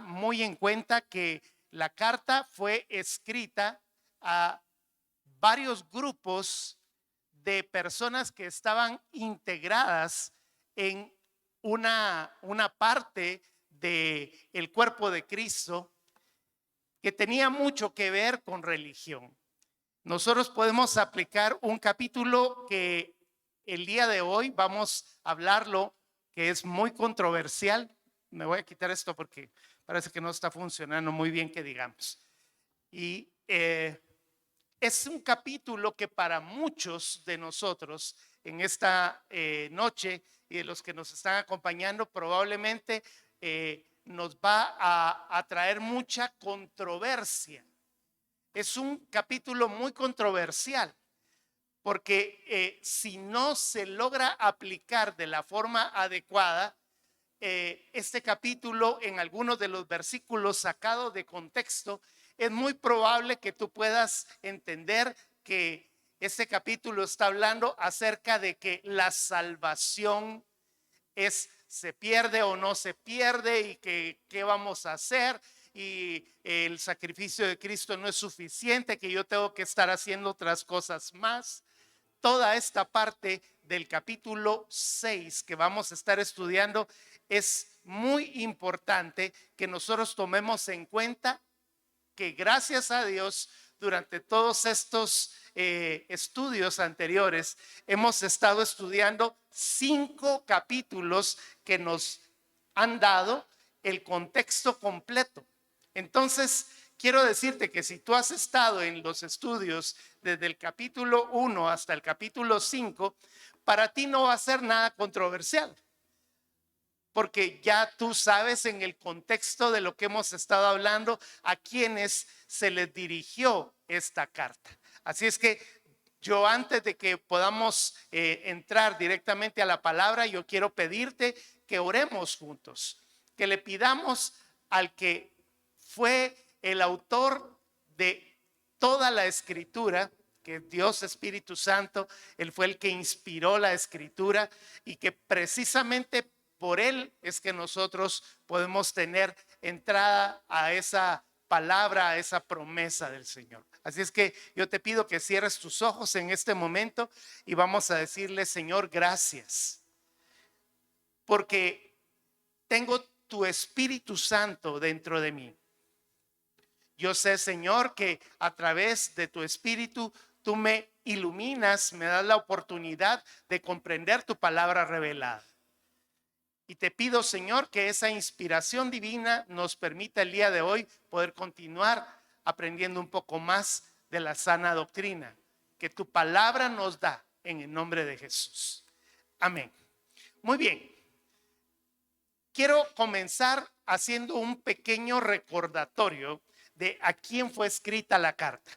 muy en cuenta que la carta fue escrita a varios grupos de personas que estaban integradas en una parte del cuerpo de Cristo que tenía mucho que ver con religión. Nosotros podemos aplicar un capítulo que el día de hoy vamos a hablarlo, que es muy controversial. Me voy a quitar esto porque parece que no está funcionando muy bien, que digamos. Y es un capítulo que para muchos de nosotros en esta noche y de los que nos están acompañando probablemente nos va a traer mucha controversia. Es un capítulo muy controversial porque si no se logra aplicar de la forma adecuada, este capítulo en algunos de los versículos sacados de contexto, es muy probable que tú puedas entender que este capítulo está hablando acerca de que la salvación se pierde o no se pierde y que qué vamos a hacer y el sacrificio de Cristo no es suficiente, que yo tengo que estar haciendo otras cosas más. Toda esta parte del capítulo 6 que vamos a estar estudiando es muy importante que nosotros tomemos en cuenta que gracias a Dios durante todos estos estudios anteriores hemos estado estudiando 5 capítulos que nos han dado el contexto completo. Entonces, quiero decirte que si tú has estado en los estudios desde el capítulo 1 hasta el capítulo 5, para ti no va a ser nada controversial, porque ya tú sabes en el contexto de lo que hemos estado hablando a quienes se les dirigió esta carta. Así es que yo, antes de que podamos entrar directamente a la palabra, yo quiero pedirte que oremos juntos, que le pidamos al que fue el autor de toda la escritura, que Dios Espíritu Santo, Él fue el que inspiró la escritura y que precisamente por Él es que nosotros podemos tener entrada a esa palabra, a esa promesa del Señor. Así es que yo te pido que cierres tus ojos en este momento y vamos a decirle: Señor, gracias, porque tengo tu Espíritu Santo dentro de mí. Yo sé, Señor, que a través de tu Espíritu tú me iluminas, me das la oportunidad de comprender tu palabra revelada. Y te pido, Señor, que esa inspiración divina nos permita el día de hoy poder continuar aprendiendo un poco más de la sana doctrina que tu palabra nos da, en el nombre de Jesús. Amén. Muy bien. Quiero comenzar haciendo un pequeño recordatorio de a quién fue escrita la carta.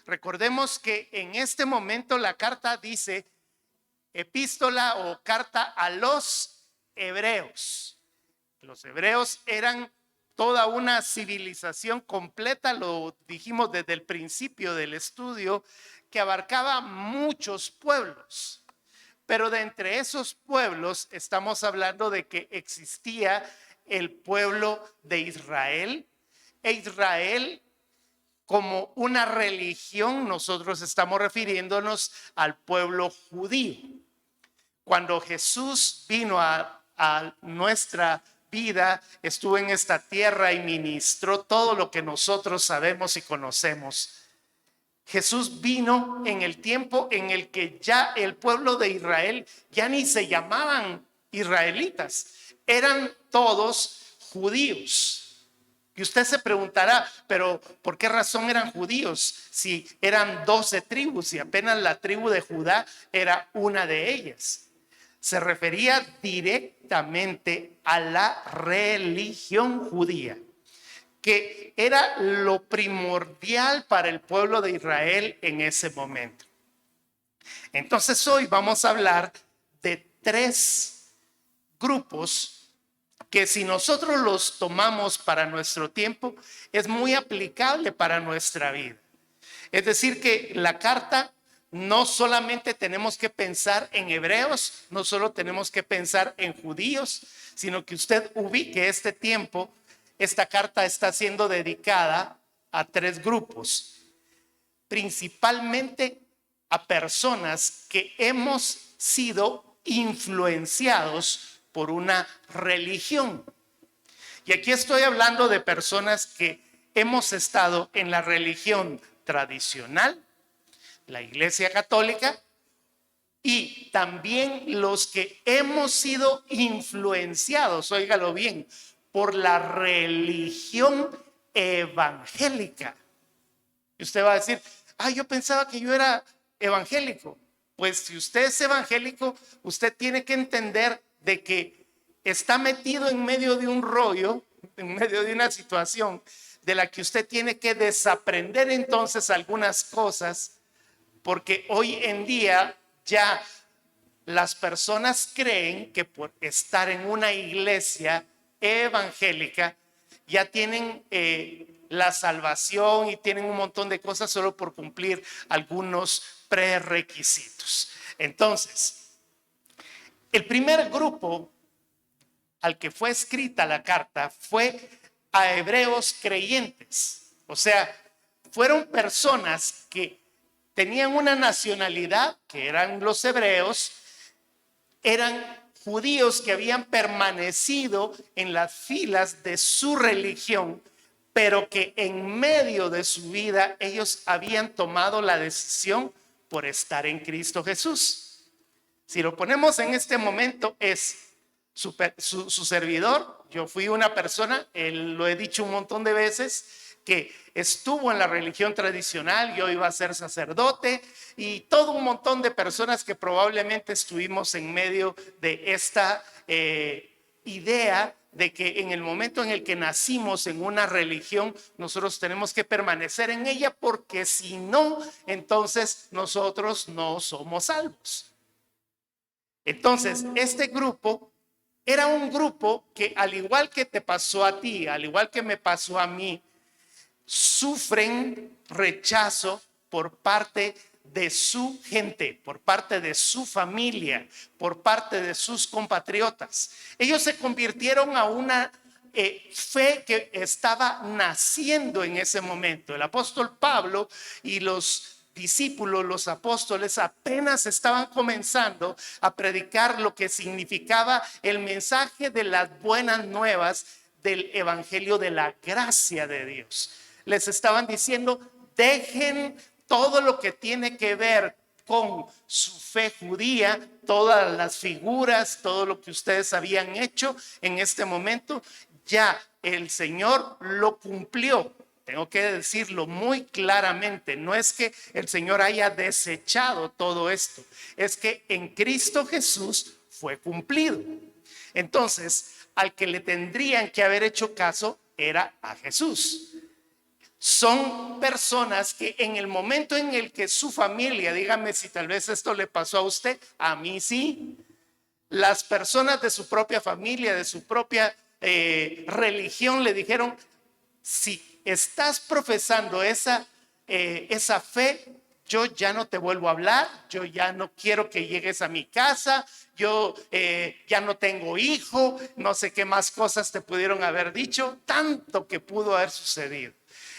Recordemos que en este momento la carta dice epístola o carta a los hebreos. Los hebreos eran toda una civilización completa, lo dijimos desde el principio del estudio, que abarcaba muchos pueblos. Pero de entre esos pueblos estamos hablando de que existía el pueblo de Israel. E Israel, como una religión, nosotros estamos refiriéndonos al pueblo judío. Cuando Jesús vino a nuestra vida, estuvo en esta tierra y ministró todo lo que nosotros sabemos y conocemos. Jesús vino en el tiempo en el que ya el pueblo de Israel ya ni se llamaban israelitas, eran todos judíos. Y usted se preguntará, pero ¿por qué razón eran judíos? Si eran 12 tribus y apenas la tribu de Judá era una de ellas. Se refería directamente a la religión judía, que era lo primordial para el pueblo de Israel en ese momento. Entonces hoy vamos a hablar de 3 grupos que, si nosotros los tomamos para nuestro tiempo, es muy aplicable para nuestra vida. Es decir, que la carta no solamente tenemos que pensar en hebreos, no solo tenemos que pensar en judíos, sino que usted ubique este tiempo esta carta está siendo dedicada a 3 grupos, principalmente a personas que hemos sido influenciados por una religión. Y aquí estoy hablando de personas que hemos estado en la religión tradicional, la Iglesia Católica, y también los que hemos sido influenciados, óigalo bien, por la religión evangélica. Y usted va a decir, yo pensaba que yo era evangélico. Pues si usted es evangélico, usted tiene que entender de que está metido en medio de un rollo, en medio de una situación de la que usted tiene que desaprender entonces algunas cosas, porque hoy en día ya las personas creen que por estar en una iglesia evangélica ya tienen la salvación y tienen un montón de cosas solo por cumplir algunos prerequisitos. Entonces, el primer grupo al que fue escrita la carta fue a hebreos creyentes. O sea, fueron personas que tenían una nacionalidad, que eran los hebreos, eran judíos que habían permanecido en las filas de su religión, pero que en medio de su vida ellos habían tomado la decisión por estar en Cristo Jesús. Si lo ponemos en este momento, es su servidor. Yo fui una persona, lo he dicho un montón de veces, que estuvo en la religión tradicional. Yo iba a ser sacerdote y todo un montón de personas que probablemente estuvimos en medio de esta idea de que en el momento en el que nacimos en una religión, nosotros tenemos que permanecer en ella, porque si no, entonces nosotros no somos salvos. Entonces, este grupo era un grupo que, al igual que te pasó a ti, al igual que me pasó a mí, sufren rechazo por parte de su gente, por parte de su familia, por parte de sus compatriotas. Ellos se convirtieron a una fe que estaba naciendo en ese momento. El apóstol Pablo y los discípulos, los apóstoles, apenas estaban comenzando a predicar lo que significaba el mensaje de las buenas nuevas del evangelio de la gracia de Dios. Les estaban diciendo, dejen todo lo que tiene que ver con su fe judía, todas las figuras, todo lo que ustedes habían hecho en este momento, ya el Señor lo cumplió. Tengo que decirlo muy claramente, no es que el Señor haya desechado todo esto, es que en Cristo Jesús fue cumplido. Entonces, al que le tendrían que haber hecho caso era a Jesús. Son personas que en el momento en el que su familia, dígame si tal vez esto le pasó a usted, a mí sí, las personas de su propia familia, de su propia religión le dijeron, si estás profesando esa fe, yo ya no te vuelvo a hablar, yo ya no quiero que llegues a mi casa, yo ya no tengo hijo, no sé qué más cosas te pudieron haber dicho, tanto que pudo haber sucedido.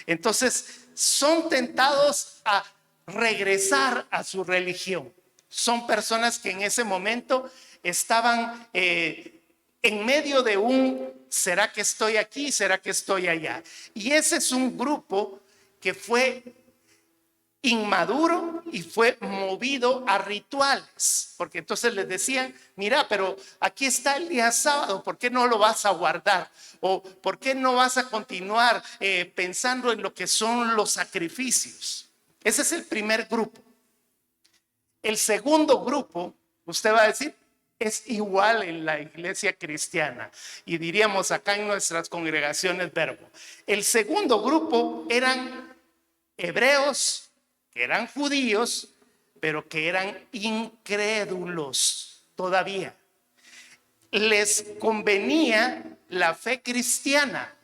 Entonces son tentados a regresar a su religión. Son personas que en ese momento estaban en medio de un ¿será que estoy aquí? ¿Será que estoy allá? Y ese es un grupo que fue inmaduro y fue movido a rituales, porque entonces les decían, mira, pero aquí está el día sábado, ¿por qué no lo vas a guardar? ¿O por qué no vas a continuar pensando en lo que son los sacrificios? Ese es el primer grupo. El segundo grupo, usted va a decir, es igual en la iglesia cristiana, y diríamos acá en nuestras congregaciones Verbo. El segundo grupo eran hebreos, que eran judíos, pero que eran incrédulos todavía. Les convenía la fe cristiana,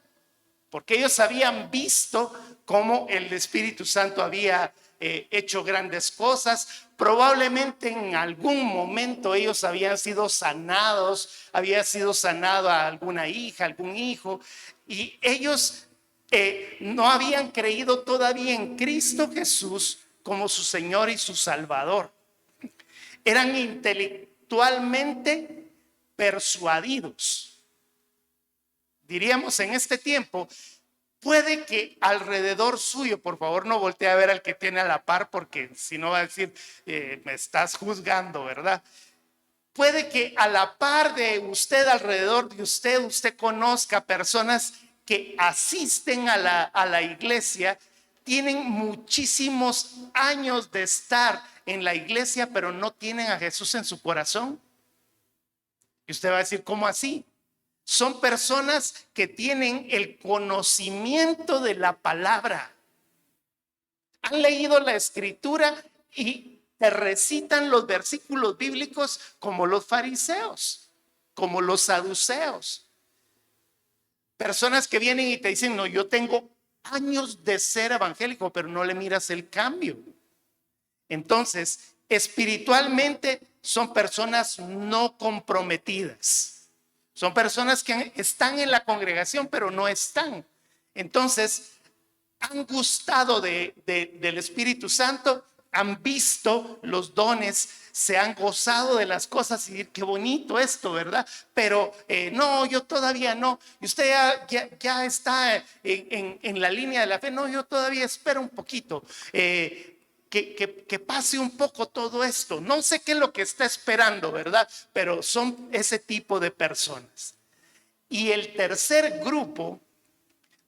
porque ellos habían visto cómo el Espíritu Santo había hecho grandes cosas, Probablemente en algún momento ellos habían sido sanados, había sido sanado a alguna hija, algún hijo, y ellos no habían creído todavía en Cristo Jesús como su Señor y su Salvador. Eran intelectualmente persuadidos. Diríamos en este tiempo, puede que alrededor suyo, por favor no voltee a ver al que tiene a la par, porque si no va a decir, me estás juzgando, ¿verdad? Puede que a la par de usted, alrededor de usted conozca personas que asisten a la iglesia, tienen muchísimos años de estar en la iglesia, pero no tienen a Jesús en su corazón. Y usted va a decir, ¿cómo así? Son personas que tienen el conocimiento de la palabra. Han leído la escritura y te recitan los versículos bíblicos como los fariseos, como los saduceos. Personas que vienen y te dicen, no, yo tengo años de ser evangélico, pero no le miras el cambio. Entonces, espiritualmente son personas no comprometidas. Son personas que están en la congregación, pero no están. Entonces, han gustado del Espíritu Santo, han visto los dones, se han gozado de las cosas y decir, qué bonito esto, ¿verdad? Pero no, yo todavía no. Y usted ya está en la línea de la fe. No, yo todavía espero un poquito. Que pase un poco todo esto. No sé qué es lo que está esperando, ¿verdad? Pero son ese tipo de personas. Y el tercer grupo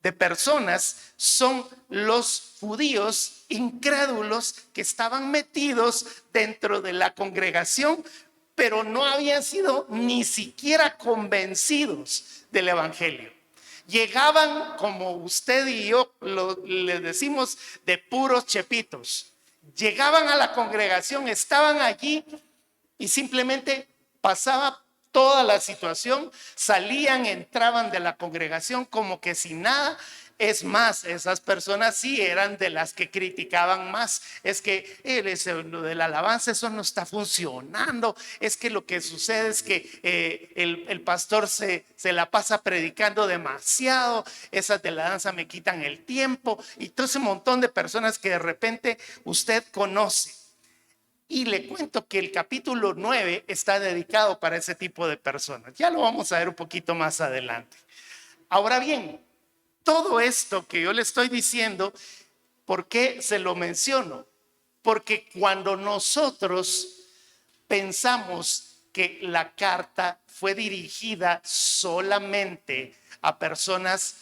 de personas son los judíos incrédulos que estaban metidos dentro de la congregación, pero no habían sido ni siquiera convencidos del evangelio. Llegaban, como usted y yo le decimos, de puros chepitos. Llegaban a la congregación, estaban allí y simplemente pasaba toda la situación, salían, entraban de la congregación como que sin nada. Es más, esas personas sí eran de las que criticaban más. Es que lo de la alabanza, eso no está funcionando. Es que lo que sucede es que el pastor se la pasa predicando demasiado. Esas de la danza me quitan el tiempo. Y todo ese montón de personas que de repente usted conoce. Y le cuento que el capítulo 9 está dedicado para ese tipo de personas. Ya lo vamos a ver un poquito más adelante. Ahora bien, todo esto que yo le estoy diciendo, ¿por qué se lo menciono? Porque cuando nosotros pensamos que la carta fue dirigida solamente a personas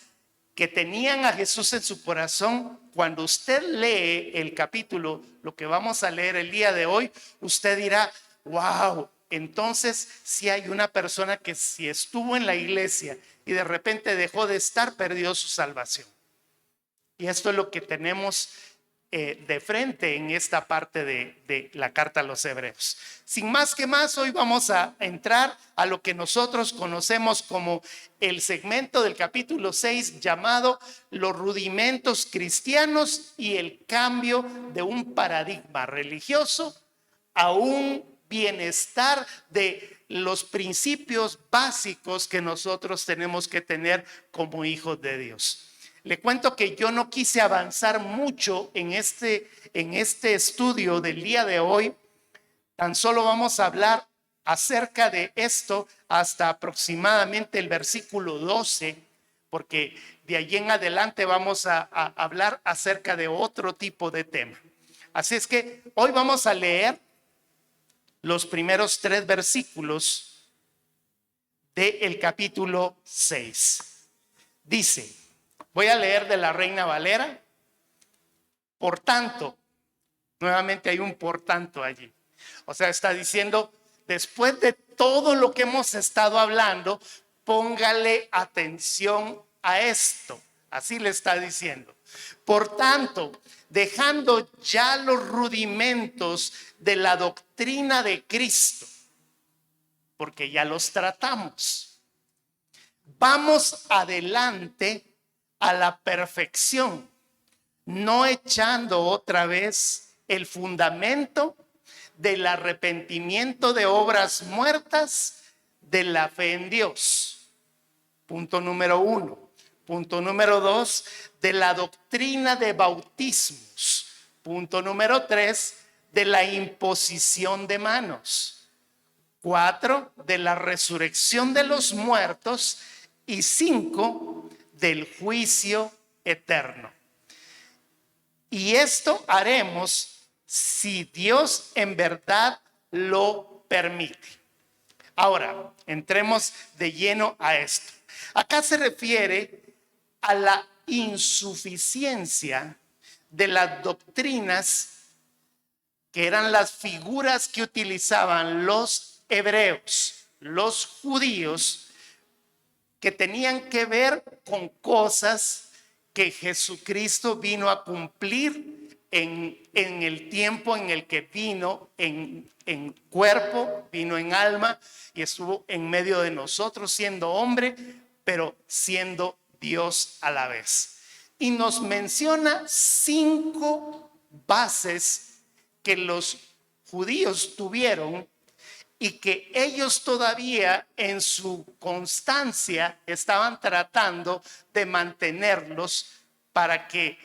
que tenían a Jesús en su corazón, cuando usted lee el capítulo, lo que vamos a leer el día de hoy, usted dirá, wow, entonces si hay una persona que si estuvo en la iglesia y de repente dejó de estar, perdió su salvación. Y esto es lo que tenemos de frente en esta parte de la carta a los hebreos. Sin más que más, hoy vamos a entrar a lo que nosotros conocemos como el segmento del capítulo 6 llamado los rudimentos cristianos y el cambio de un paradigma religioso a un bienestar de los principios básicos que nosotros tenemos que tener como hijos de Dios. Le cuento que yo no quise avanzar mucho en este estudio del día de hoy. Tan solo vamos a hablar acerca de esto hasta aproximadamente el versículo 12, porque de allí en adelante vamos a hablar acerca de otro tipo de tema. Así es que hoy vamos a leer los primeros 3 versículos del capítulo 6. Dice, voy a leer de la Reina Valera. Por tanto, nuevamente hay un por tanto allí. O sea, está diciendo, después de todo lo que hemos estado hablando, póngale atención a esto. Así le está diciendo. Por tanto, dejando ya los rudimentos de la doctrina de Cristo, porque ya los tratamos, vamos adelante a la perfección, no echando otra vez el fundamento del arrepentimiento de obras muertas, de la fe en Dios. Punto número 1. Punto número 2, de la doctrina de bautismos. Punto número 3, de la imposición de manos. 4, de la resurrección de los muertos. Y 5, del juicio eterno. Y esto haremos si Dios en verdad lo permite. Ahora, entremos de lleno a esto. Acá se refiere a la insuficiencia de las doctrinas que eran las figuras que utilizaban los hebreos, los judíos, que tenían que ver con cosas que Jesucristo vino a cumplir en el tiempo en el que vino en cuerpo, vino en alma y estuvo en medio de nosotros siendo hombre, pero siendo Dios a la vez. Y nos menciona 5 bases que los judíos tuvieron y que ellos todavía en su constancia estaban tratando de mantenerlos para que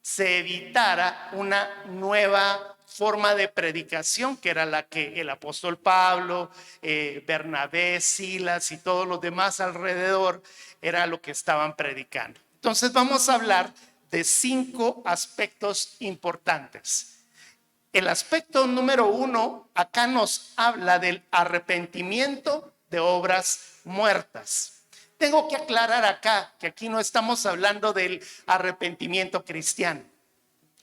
se evitara una nueva forma de predicación, que era la que el apóstol Pablo, Bernabé, Silas y todos los demás alrededor era lo que estaban predicando. Entonces vamos a hablar de 5 aspectos importantes. El aspecto número 1 acá nos habla del arrepentimiento de obras muertas. Tengo que aclarar acá que aquí no estamos hablando del arrepentimiento cristiano.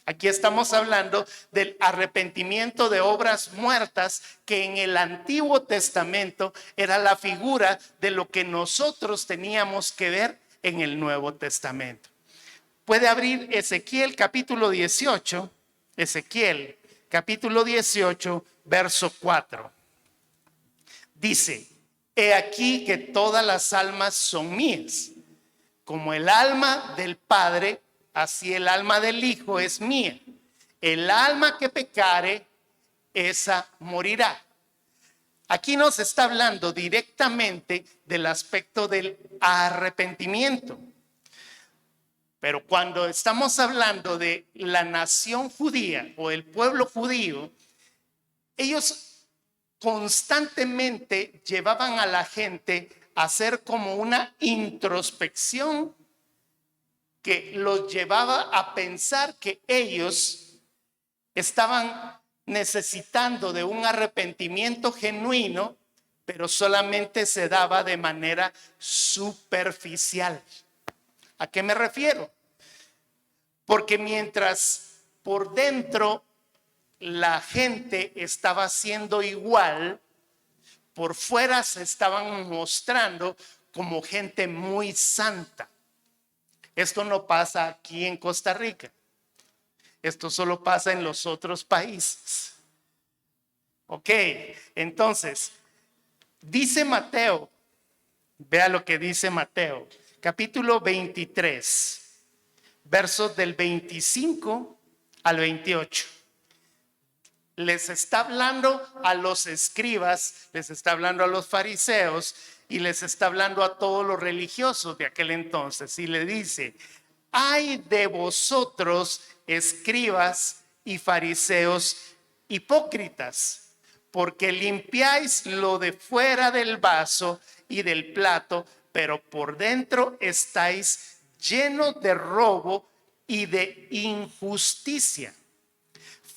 Aquí estamos hablando del arrepentimiento de obras muertas, que en el Antiguo Testamento era la figura de lo que nosotros teníamos que ver en el Nuevo Testamento. Puede abrir Ezequiel capítulo 18, Ezequiel capítulo 18, verso 4. Dice: he aquí que todas las almas son mías. Como el alma del Padre, así el alma del Hijo es mía. El alma que pecare, esa morirá. Aquí nos está hablando directamente del aspecto del arrepentimiento. Pero cuando estamos hablando de la nación judía o el pueblo judío, ellos constantemente llevaban a la gente a hacer como una introspección que los llevaba a pensar que ellos estaban necesitando de un arrepentimiento genuino, pero solamente se daba de manera superficial. ¿A qué me refiero? Porque mientras por dentro la gente estaba siendo igual, por fuera se estaban mostrando como gente muy santa. Esto no pasa aquí en Costa Rica. Esto solo pasa en los otros países. Ok, entonces, dice Mateo, vea lo que dice Mateo, capítulo 23, versos del 25 al 28. Les está hablando a los escribas, les está hablando a los fariseos y les está hablando a todos los religiosos de aquel entonces. Y le dice: ay de vosotros, escribas y fariseos hipócritas, porque limpiáis lo de fuera del vaso y del plato, pero por dentro estáis llenos de robo y de injusticia.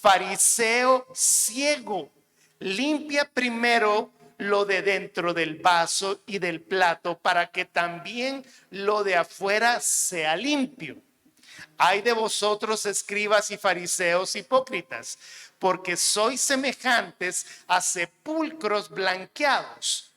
Fariseo ciego, limpia primero lo de dentro del vaso y del plato, para que también lo de afuera sea limpio. Ay de vosotros, escribas y fariseos hipócritas, porque sois semejantes a sepulcros blanqueados,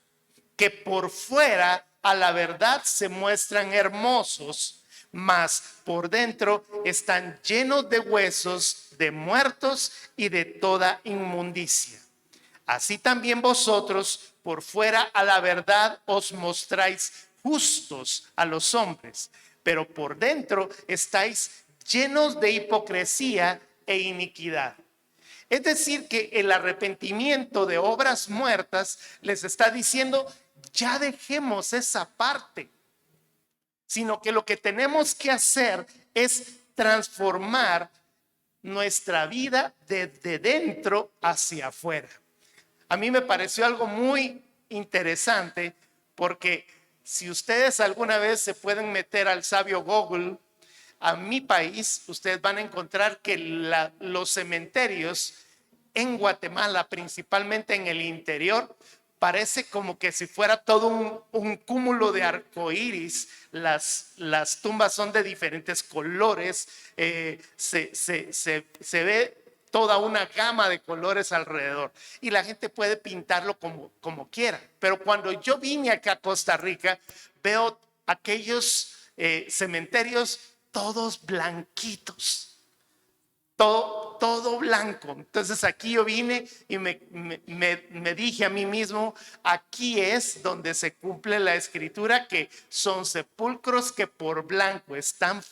que por fuera a la verdad se muestran hermosos, mas por dentro están llenos de huesos, de muertos y de toda inmundicia. Así también vosotros por fuera a la verdad os mostráis justos a los hombres, pero por dentro estáis llenos de hipocresía e iniquidad. Es decir, que el arrepentimiento de obras muertas les está diciendo, ya dejemos esa parte, sino que lo que tenemos que hacer es transformar nuestra vida desde dentro hacia afuera. A mí me pareció algo muy interesante porque si ustedes alguna vez se pueden meter al sabio Google, a mi país, ustedes van a encontrar que los cementerios en Guatemala, principalmente en el interior, parece como que si fuera todo un cúmulo de arcoíris. Las tumbas son de diferentes colores, se ve toda una gama de colores alrededor y la gente puede pintarlo como quiera. Pero cuando yo vine acá a Costa Rica, veo aquellos cementerios todos blanquitos, todo blanco. Entonces aquí yo vine y me dije a mí mismo, aquí es donde se cumple la escritura, que son sepulcros que por blanco están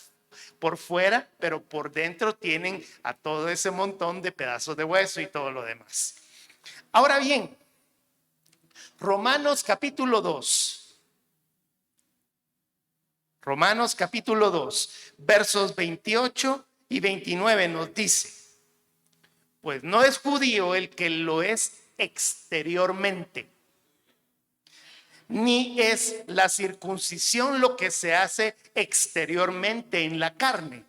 por fuera, pero por dentro tienen a todo ese montón de pedazos de hueso y todo lo demás. Ahora bien, Romanos capítulo 2. Romanos capítulo 2, versos 28 y 29 nos dice, pues no es judío el que lo es exteriormente, ni es la circuncisión lo que se hace exteriormente en la carne,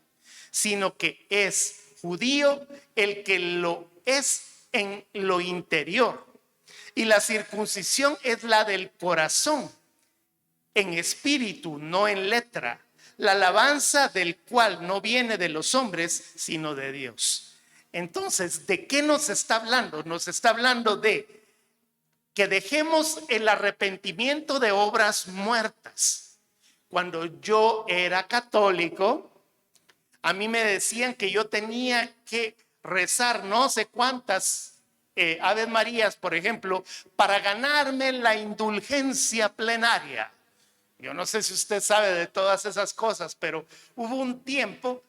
sino que es judío el que lo es en lo interior. Y la circuncisión es la del corazón, en espíritu, no en letra, la alabanza del cual no viene de los hombres, sino de Dios. Entonces, ¿de qué nos está hablando? Nos está hablando de que dejemos el arrepentimiento de obras muertas. Cuando yo era católico, a mí me decían que yo tenía que rezar no sé cuántas Aves Marías, por ejemplo, para ganarme la indulgencia plenaria. Yo no sé si usted sabe de todas esas cosas, pero hubo un tiempo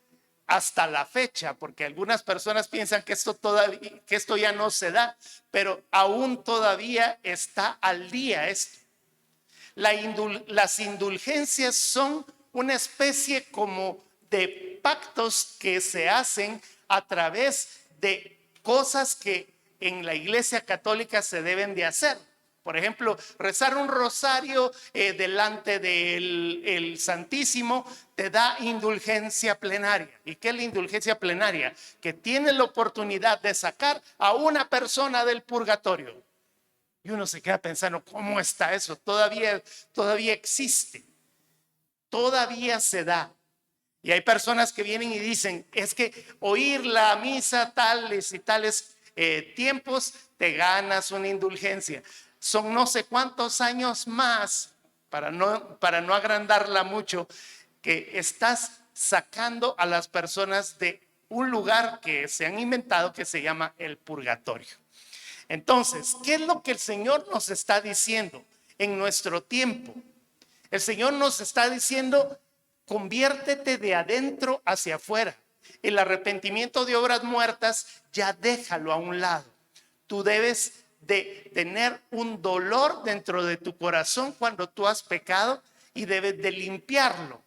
hasta la fecha, porque algunas personas piensan que esto ya no se da, pero aún todavía está al día esto. Las indulgencias son una especie como de pactos que se hacen a través de cosas que en la Iglesia Católica se deben de hacer. Por ejemplo, rezar un rosario delante del Santísimo te da indulgencia plenaria. ¿Y qué es la indulgencia plenaria? Que tienes la oportunidad de sacar a una persona del purgatorio. Y uno se queda pensando, ¿cómo está eso? Todavía existe, todavía se da. Y hay personas que vienen y dicen, es que oír la misa tales y tales tiempos te ganas una indulgencia. Son no sé cuántos años más, para no agrandarla mucho, que estás sacando a las personas de un lugar que se han inventado que se llama el purgatorio. Entonces, ¿qué es lo que el Señor nos está diciendo en nuestro tiempo? El Señor nos está diciendo, conviértete de adentro hacia afuera. El arrepentimiento de obras muertas, ya déjalo a un lado. Tú debes de tener un dolor dentro de tu corazón cuando tú has pecado y debes de limpiarlo.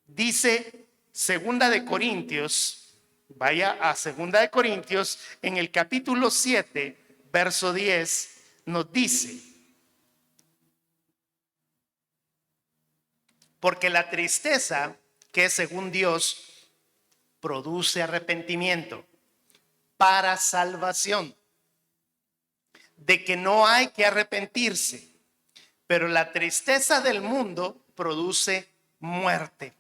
Dice Segunda de Corintios, vaya a Segunda de Corintios, en el capítulo 7, verso 10, nos dice, porque la tristeza, que según Dios produce arrepentimiento para salvación, de que no hay que arrepentirse, pero la tristeza del mundo produce muerte.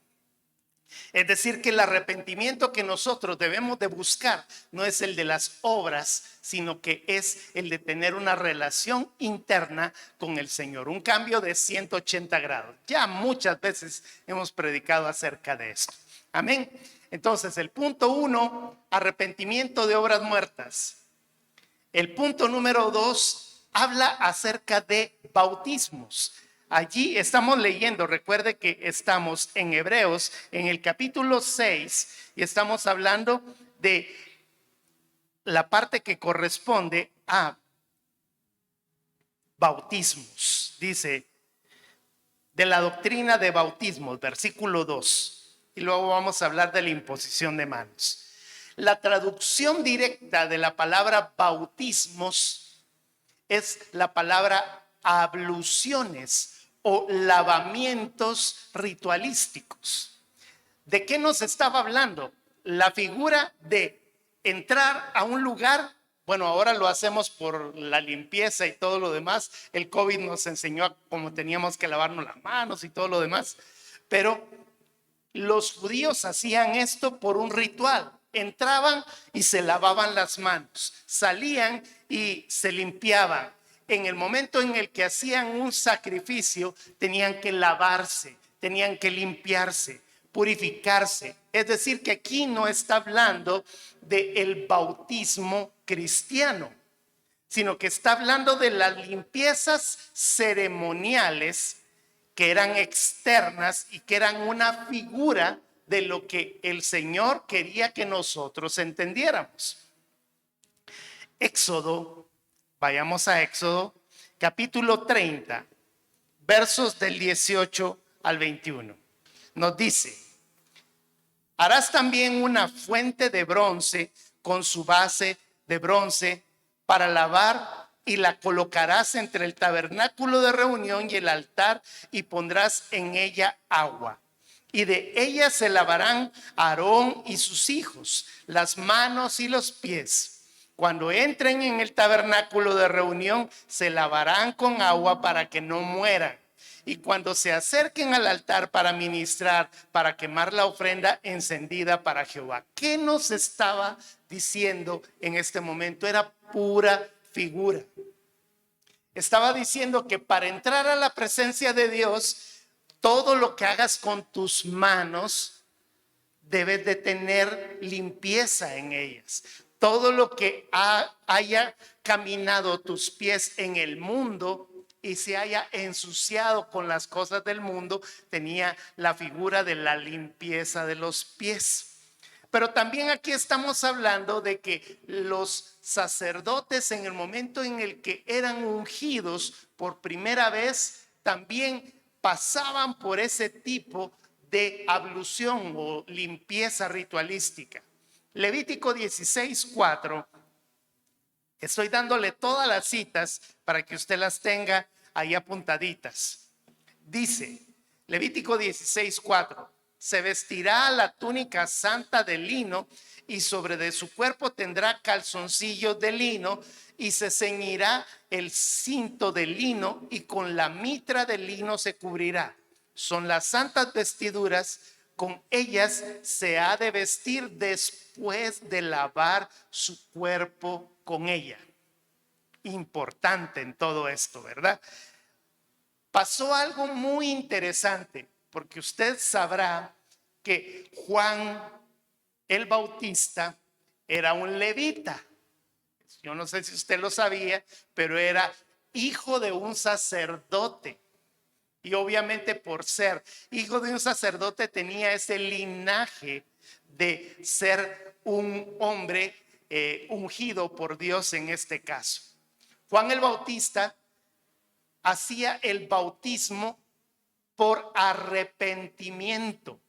Es decir, que el arrepentimiento que nosotros debemos de buscar no es el de las obras, sino que es el de tener una relación interna con el Señor, un cambio de 180 grados. Ya muchas veces hemos predicado acerca de esto. Amén. Entonces, el punto 1, arrepentimiento de obras muertas. El punto número 2 habla acerca de bautismos. Allí estamos leyendo, recuerde que estamos en Hebreos, en el capítulo 6, y estamos hablando de la parte que corresponde a bautismos. Dice, de la doctrina de bautismos, versículo 2. Y luego vamos a hablar de la imposición de manos. La traducción directa de la palabra bautismos es la palabra abluciones o lavamientos ritualísticos. ¿De qué nos estaba hablando? La figura de entrar a un lugar. Bueno, ahora lo hacemos por la limpieza y todo lo demás. El COVID nos enseñó cómo teníamos que lavarnos las manos y todo lo demás. Pero los judíos hacían esto por un ritual. Entraban y se lavaban las manos. Salían y se limpiaban. En el momento en el que hacían un sacrificio, tenían que lavarse, tenían que limpiarse, purificarse. Es decir, que aquí no está hablando del bautismo cristiano, sino que está hablando de las limpiezas ceremoniales que eran externas y que eran una figura de lo que el Señor quería que nosotros entendiéramos. Éxodo, vayamos a Éxodo, capítulo 30, versos del 18 al 21. Nos dice: harás también una fuente de bronce con su base de bronce para lavar, y la colocarás entre el tabernáculo de reunión y el altar, y pondrás en ella agua. Y de ella se lavarán Aarón y sus hijos las manos y los pies. Cuando entren en el tabernáculo de reunión, se lavarán con agua para que no mueran. Y cuando se acerquen al altar para ministrar, para quemar la ofrenda encendida para Jehová. ¿Qué nos estaba diciendo en este momento? Era pura figura. Estaba diciendo que para entrar a la presencia de Dios, todo lo que hagas con tus manos debes de tener limpieza en ellas. Todo lo que haya caminado tus pies en el mundo y se haya ensuciado con las cosas del mundo, tenía la figura de la limpieza de los pies. Pero también aquí estamos hablando de que los sacerdotes, en el momento en el que eran ungidos por primera vez, también pasaban por ese tipo de ablución o limpieza ritualística. Levítico 16:4. Estoy dándole todas las citas para que usted las tenga ahí apuntaditas. Dice, Levítico 16:4. Se vestirá la túnica santa de lino, y sobre de su cuerpo tendrá calzoncillos de lino, y se ceñirá el cinto de lino, y con la mitra de lino se cubrirá. Son las santas vestiduras, con ellas se ha de vestir después de lavar su cuerpo con ella. Importante en todo esto, ¿verdad? Pasó algo muy interesante, porque usted sabrá que Juan el Bautista era un levita. Yo no sé si usted lo sabía, pero era hijo de un sacerdote. Y obviamente por ser hijo de un sacerdote tenía ese linaje de ser un hombre ungido por Dios en este caso. Juan el Bautista hacía el bautismo por arrepentimiento.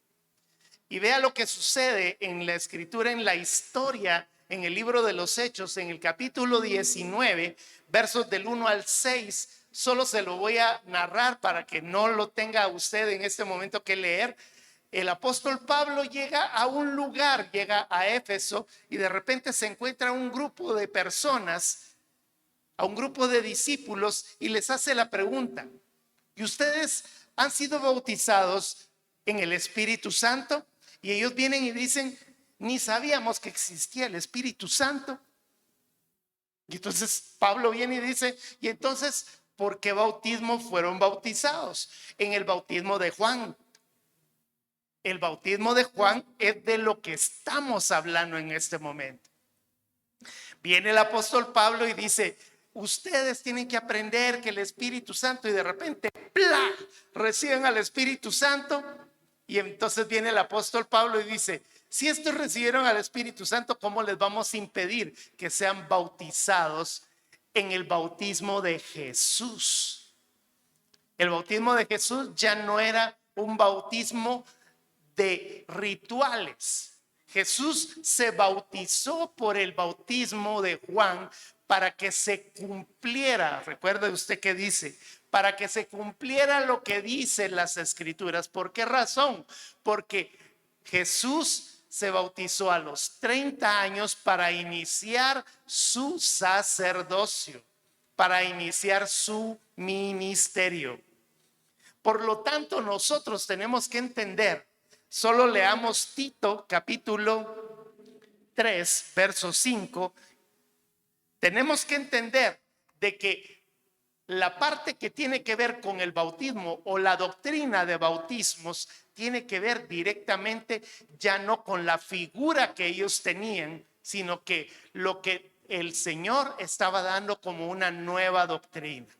Y vea lo que sucede en la escritura, en la historia, en el libro de los Hechos, en el capítulo 19, versos del 1 al 6. Solo se lo voy a narrar para que no lo tenga usted en este momento que leer. El apóstol Pablo llega a un lugar, llega a Éfeso, y de repente se encuentra un grupo de personas, a un grupo de discípulos, y les hace la pregunta: ¿y ustedes han sido bautizados en el Espíritu Santo? Y ellos vienen y dicen: ni sabíamos que existía el Espíritu Santo. Y entonces Pablo viene y dice: y entonces, ¿por qué bautismo fueron bautizados? En el bautismo de Juan. El bautismo de Juan es de lo que estamos hablando en este momento. Viene el apóstol Pablo y dice: ustedes tienen que aprender que el Espíritu Santo, y de repente, ¡plá!, reciben al Espíritu Santo. Y entonces viene el apóstol Pablo y dice, si estos recibieron al Espíritu Santo, ¿cómo les vamos a impedir que sean bautizados en el bautismo de Jesús? El bautismo de Jesús ya no era un bautismo de rituales. Jesús se bautizó por el bautismo de Juan para que se cumpliera, recuerde usted que dice, para que se cumpliera lo que dicen las escrituras. ¿Por qué razón? Porque Jesús se bautizó a los 30 años para iniciar su sacerdocio, para iniciar su ministerio. Por lo tanto, nosotros tenemos que entender, solo leamos Tito capítulo 3, verso 5, tenemos que entender de que la parte que tiene que ver con el bautismo o la doctrina de bautismos tiene que ver directamente ya no con la figura que ellos tenían, sino que lo que el Señor estaba dando como una nueva doctrina.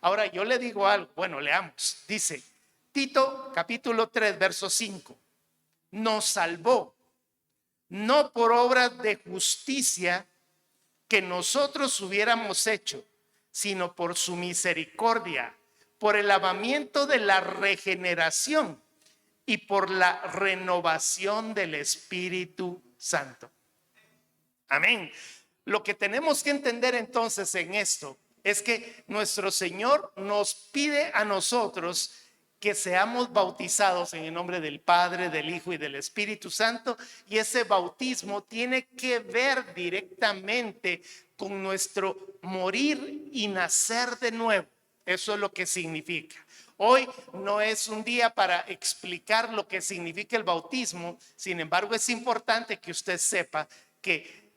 Ahora yo le digo algo, bueno, leamos, dice Tito capítulo 3, verso 5, nos salvó, no por obras de justicia que nosotros hubiéramos hecho, sino por su misericordia, por el lavamiento de la regeneración y por la renovación del Espíritu Santo. Amén. Lo que tenemos que entender entonces en esto es que nuestro Señor nos pide a nosotros que seamos bautizados en el nombre del Padre, del Hijo y del Espíritu Santo, y ese bautismo tiene que ver directamente con nuestro morir y nacer de nuevo. Eso es lo que significa. Hoy no es un día para explicar lo que significa el bautismo, sin embargo es importante que usted sepa que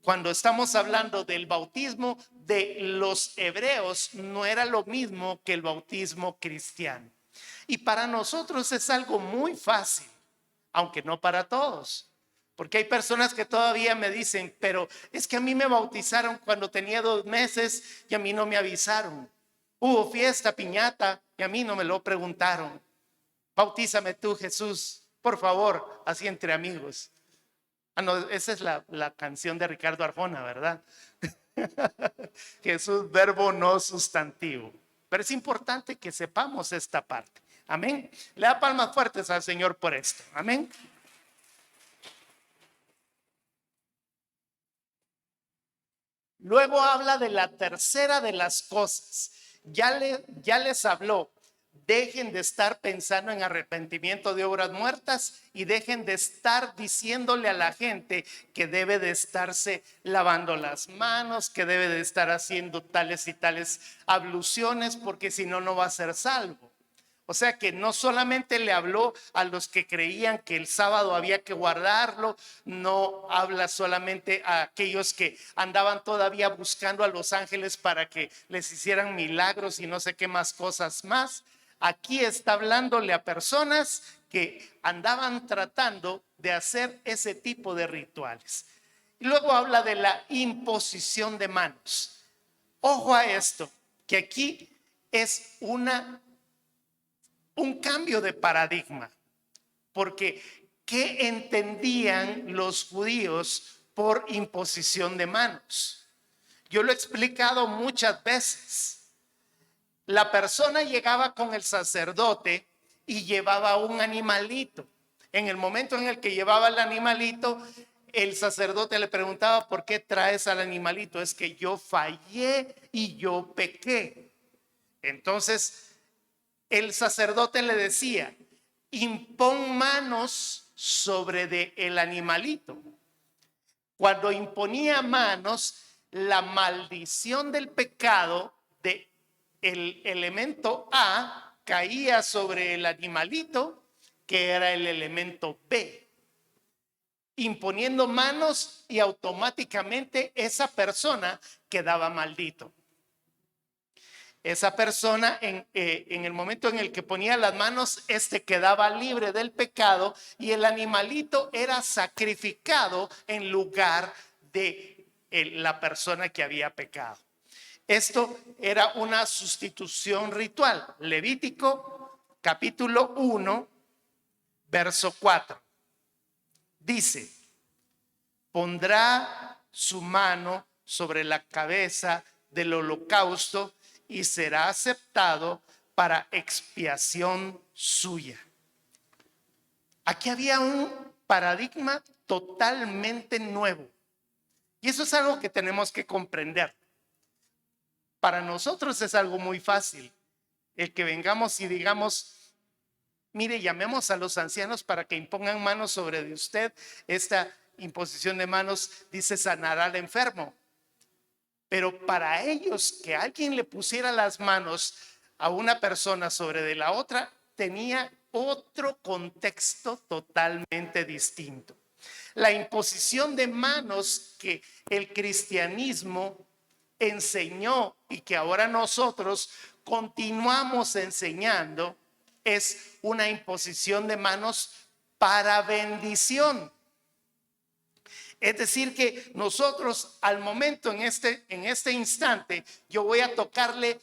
cuando estamos hablando del bautismo de los hebreos, no era lo mismo que el bautismo cristiano. Y para nosotros es algo muy fácil, aunque no para todos. Porque hay personas que todavía me dicen, pero es que a mí me bautizaron cuando tenía 2 meses y a mí no me avisaron. Hubo fiesta, piñata y a mí no me lo preguntaron. Bautízame tú, Jesús, por favor, así entre amigos. Ah, no, esa es la canción de Ricardo Arjona, ¿verdad? Jesús, verbo no sustantivo. Pero es importante que sepamos esta parte. Amén. Le da palmas fuertes al Señor por esto. Amén. Luego habla de la tercera de las cosas. Ya les habló. Dejen de estar pensando en arrepentimiento de obras muertas y dejen de estar diciéndole a la gente que debe de estarse lavando las manos, que debe de estar haciendo tales y tales abluciones, porque si no, no va a ser salvo. O sea que no solamente le habló a los que creían que el sábado había que guardarlo, no habla solamente a aquellos que andaban todavía buscando a los ángeles para que les hicieran milagros y no sé qué más cosas más. Aquí está hablándole a personas que andaban tratando de hacer ese tipo de rituales. Y luego habla de la imposición de manos. Ojo a esto, que aquí es un cambio de paradigma, porque ¿qué entendían los judíos por imposición de manos? Yo lo he explicado muchas veces. La persona llegaba con el sacerdote y llevaba un animalito. En el momento en el que llevaba el animalito, el sacerdote le preguntaba, ¿por qué traes al animalito? Es que yo fallé y yo pequé. Entonces el sacerdote le decía, impón manos sobre el animalito. Cuando imponía manos, la maldición del pecado de el elemento A caía sobre el animalito, que era el elemento B, imponiendo manos, y automáticamente esa persona quedaba maldito. Esa persona en el momento en el que ponía las manos, quedaba libre del pecado y el animalito era sacrificado en lugar de la persona que había pecado. Esto era una sustitución ritual. Levítico capítulo 1, verso 4. Dice, pondrá su mano sobre la cabeza del holocausto y será aceptado para expiación suya. Aquí había un paradigma totalmente nuevo. Y eso es algo que tenemos que comprender. Para nosotros es algo muy fácil. El que vengamos y digamos, mire, llamemos a los ancianos para que impongan manos sobre de usted. Esta imposición de manos dice sanará al enfermo. Pero para ellos, que alguien le pusiera las manos a una persona sobre de la otra, tenía otro contexto totalmente distinto. La imposición de manos que el cristianismo enseñó y que ahora nosotros continuamos enseñando es una imposición de manos para bendición. Es decir que nosotros al momento en este instante yo voy a tocarle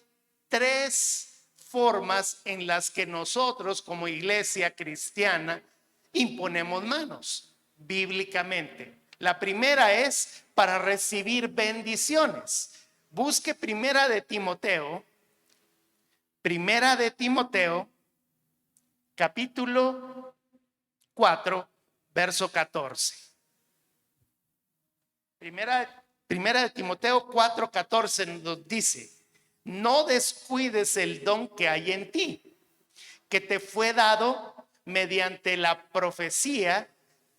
3 formas en las que nosotros como iglesia cristiana imponemos manos bíblicamente. La primera es para recibir bendiciones. Busque Primera de Timoteo, capítulo 4, verso 14. Primera de Timoteo 4:14 nos dice, no descuides el don que hay en ti, que te fue dado mediante la profecía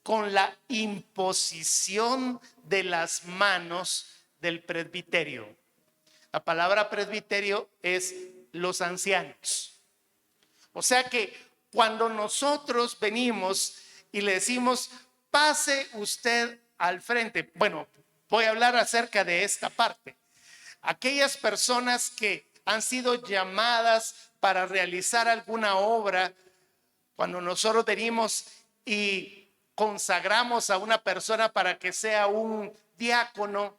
con la imposición de las manos del presbiterio. La palabra presbiterio es los ancianos. O sea que cuando nosotros venimos y le decimos, pase usted al frente. Bueno, voy a hablar acerca de esta parte. Aquellas personas que han sido llamadas para realizar alguna obra, cuando nosotros venimos y consagramos a una persona para que sea un diácono,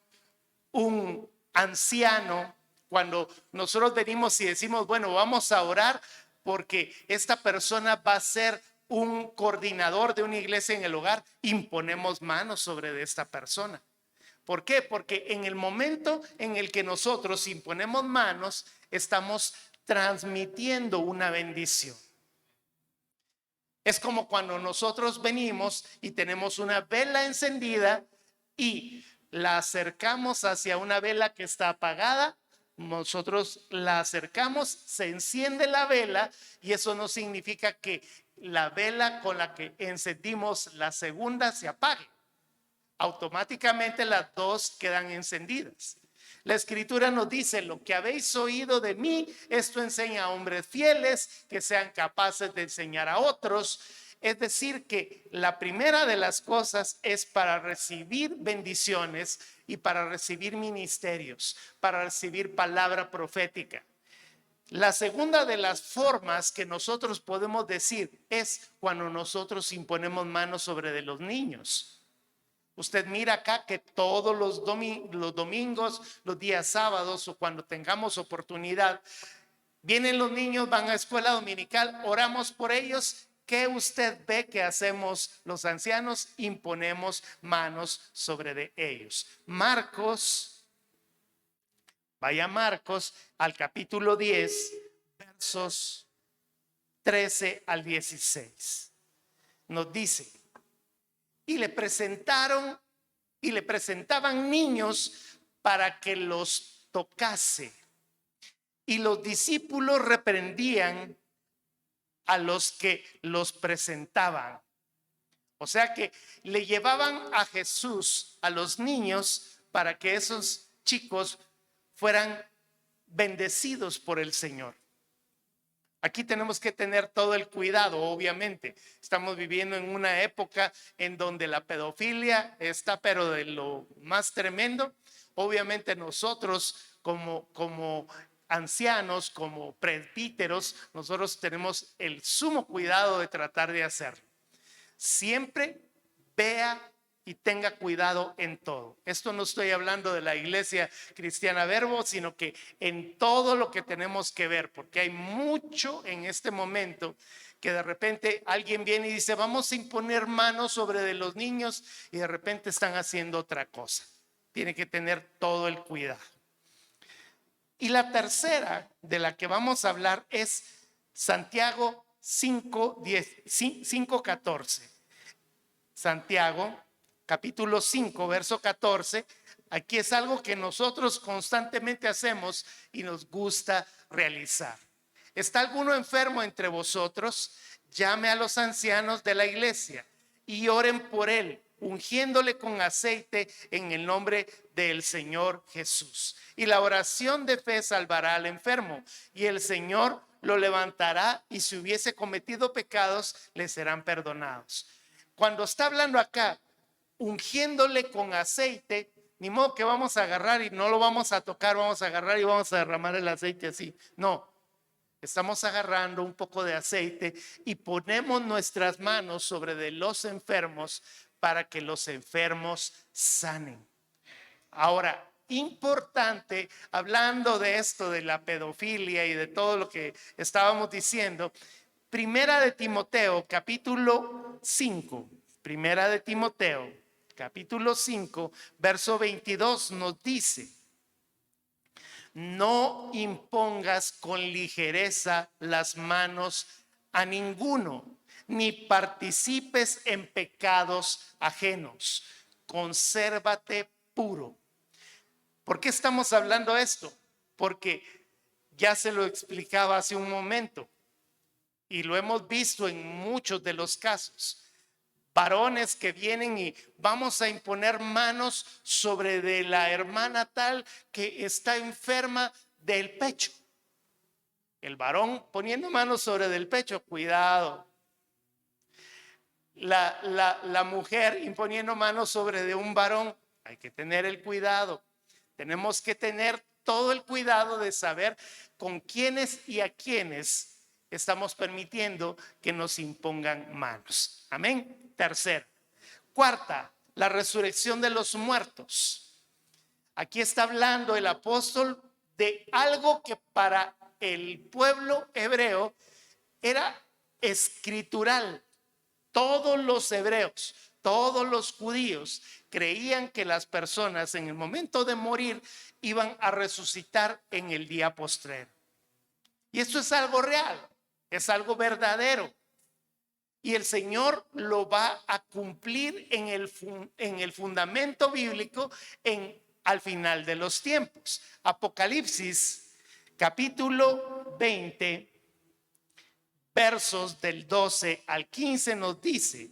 un anciano, cuando nosotros venimos y decimos, bueno, vamos a orar porque esta persona va a ser un coordinador de una iglesia en el hogar, imponemos manos sobre de esta persona. ¿Por qué? Porque en el momento en el que nosotros imponemos manos, estamos transmitiendo una bendición. Es como cuando nosotros venimos y tenemos una vela encendida y la acercamos hacia una vela que está apagada. Nosotros la acercamos, se enciende la vela y eso no significa que la vela con la que encendimos la segunda se apague. Automáticamente las dos quedan encendidas. La escritura nos dice, lo que habéis oído de mí, esto enseña a hombres fieles que sean capaces de enseñar a otros. Es decir que la primera de las cosas es para recibir bendiciones y para recibir ministerios, para recibir palabra profética. La segunda de las formas que nosotros podemos decir es cuando nosotros imponemos manos sobre de los niños. Usted mira acá que todos los domingos, los días sábados o cuando tengamos oportunidad, vienen los niños, van a escuela dominical, oramos por ellos. ¿Qué usted ve que hacemos los ancianos? Imponemos manos sobre de ellos. Vaya Marcos al capítulo 10, versos 13 al 16. Nos dice, y le presentaban niños para que los tocase. Y los discípulos reprendían a los que los presentaban. O sea que le llevaban a Jesús a los niños para que esos chicos fueran bendecidos por el Señor. Aquí tenemos que tener todo el cuidado, obviamente. Estamos viviendo en una época en donde la pedofilia está pero de lo más tremendo. Obviamente nosotros como ancianos, como presbíteros, nosotros tenemos el sumo cuidado de tratar de hacerlo. Siempre vea y tenga cuidado en todo. Esto no estoy hablando de la iglesia cristiana Verbo, sino que en todo lo que tenemos que ver, porque hay mucho en este momento que de repente alguien viene y dice, vamos a imponer manos sobre de los niños, y de repente están haciendo otra cosa. Tiene que tener todo el cuidado. Y la tercera de la que vamos a hablar es Santiago 5:14. Santiago, capítulo 5, verso 14. Aquí es algo que nosotros constantemente hacemos y nos gusta realizar. ¿Está alguno enfermo entre vosotros? Llame a los ancianos de la iglesia y oren por él, ungiéndole con aceite en el nombre del Señor Jesús. Y la oración de fe salvará al enfermo, y el Señor lo levantará, y si hubiese cometido pecados, le serán perdonados. Cuando está hablando acá, ungiéndole con aceite, ni modo que vamos a agarrar y no lo vamos a tocar, vamos a agarrar y vamos a derramar el aceite así. No, estamos agarrando un poco de aceite y ponemos nuestras manos sobre de los enfermos para que los enfermos sanen. Ahora, importante, hablando de esto, de la pedofilia y de todo lo que estábamos diciendo, Primera de Timoteo, capítulo 5, Primera de Timoteo, capítulo 5, verso 22 nos dice: no impongas con ligereza las manos a ninguno, ni participes en pecados ajenos. Consérvate puro. ¿Por qué estamos hablando esto? Porque ya se lo explicaba hace un momento y lo hemos visto en muchos de los casos. Varones que vienen y vamos a imponer manos sobre de la hermana tal que está enferma del pecho. El varón poniendo manos sobre del pecho, cuidado. La mujer imponiendo manos sobre de un varón, hay que tener el cuidado. Tenemos que tener todo el cuidado de saber con quiénes y a quiénes estamos permitiendo que nos impongan manos. Amén. Tercera. Cuarta, la resurrección de los muertos. Aquí está hablando el apóstol de algo que para el pueblo hebreo era escritural. Todos los hebreos, todos los judíos creían que las personas en el momento de morir iban a resucitar en el día postrero. Y esto es algo real, es algo verdadero. Y el Señor lo va a cumplir en el fundamento bíblico al final de los tiempos. Apocalipsis, capítulo 20, versos del 12 al 15 nos dice: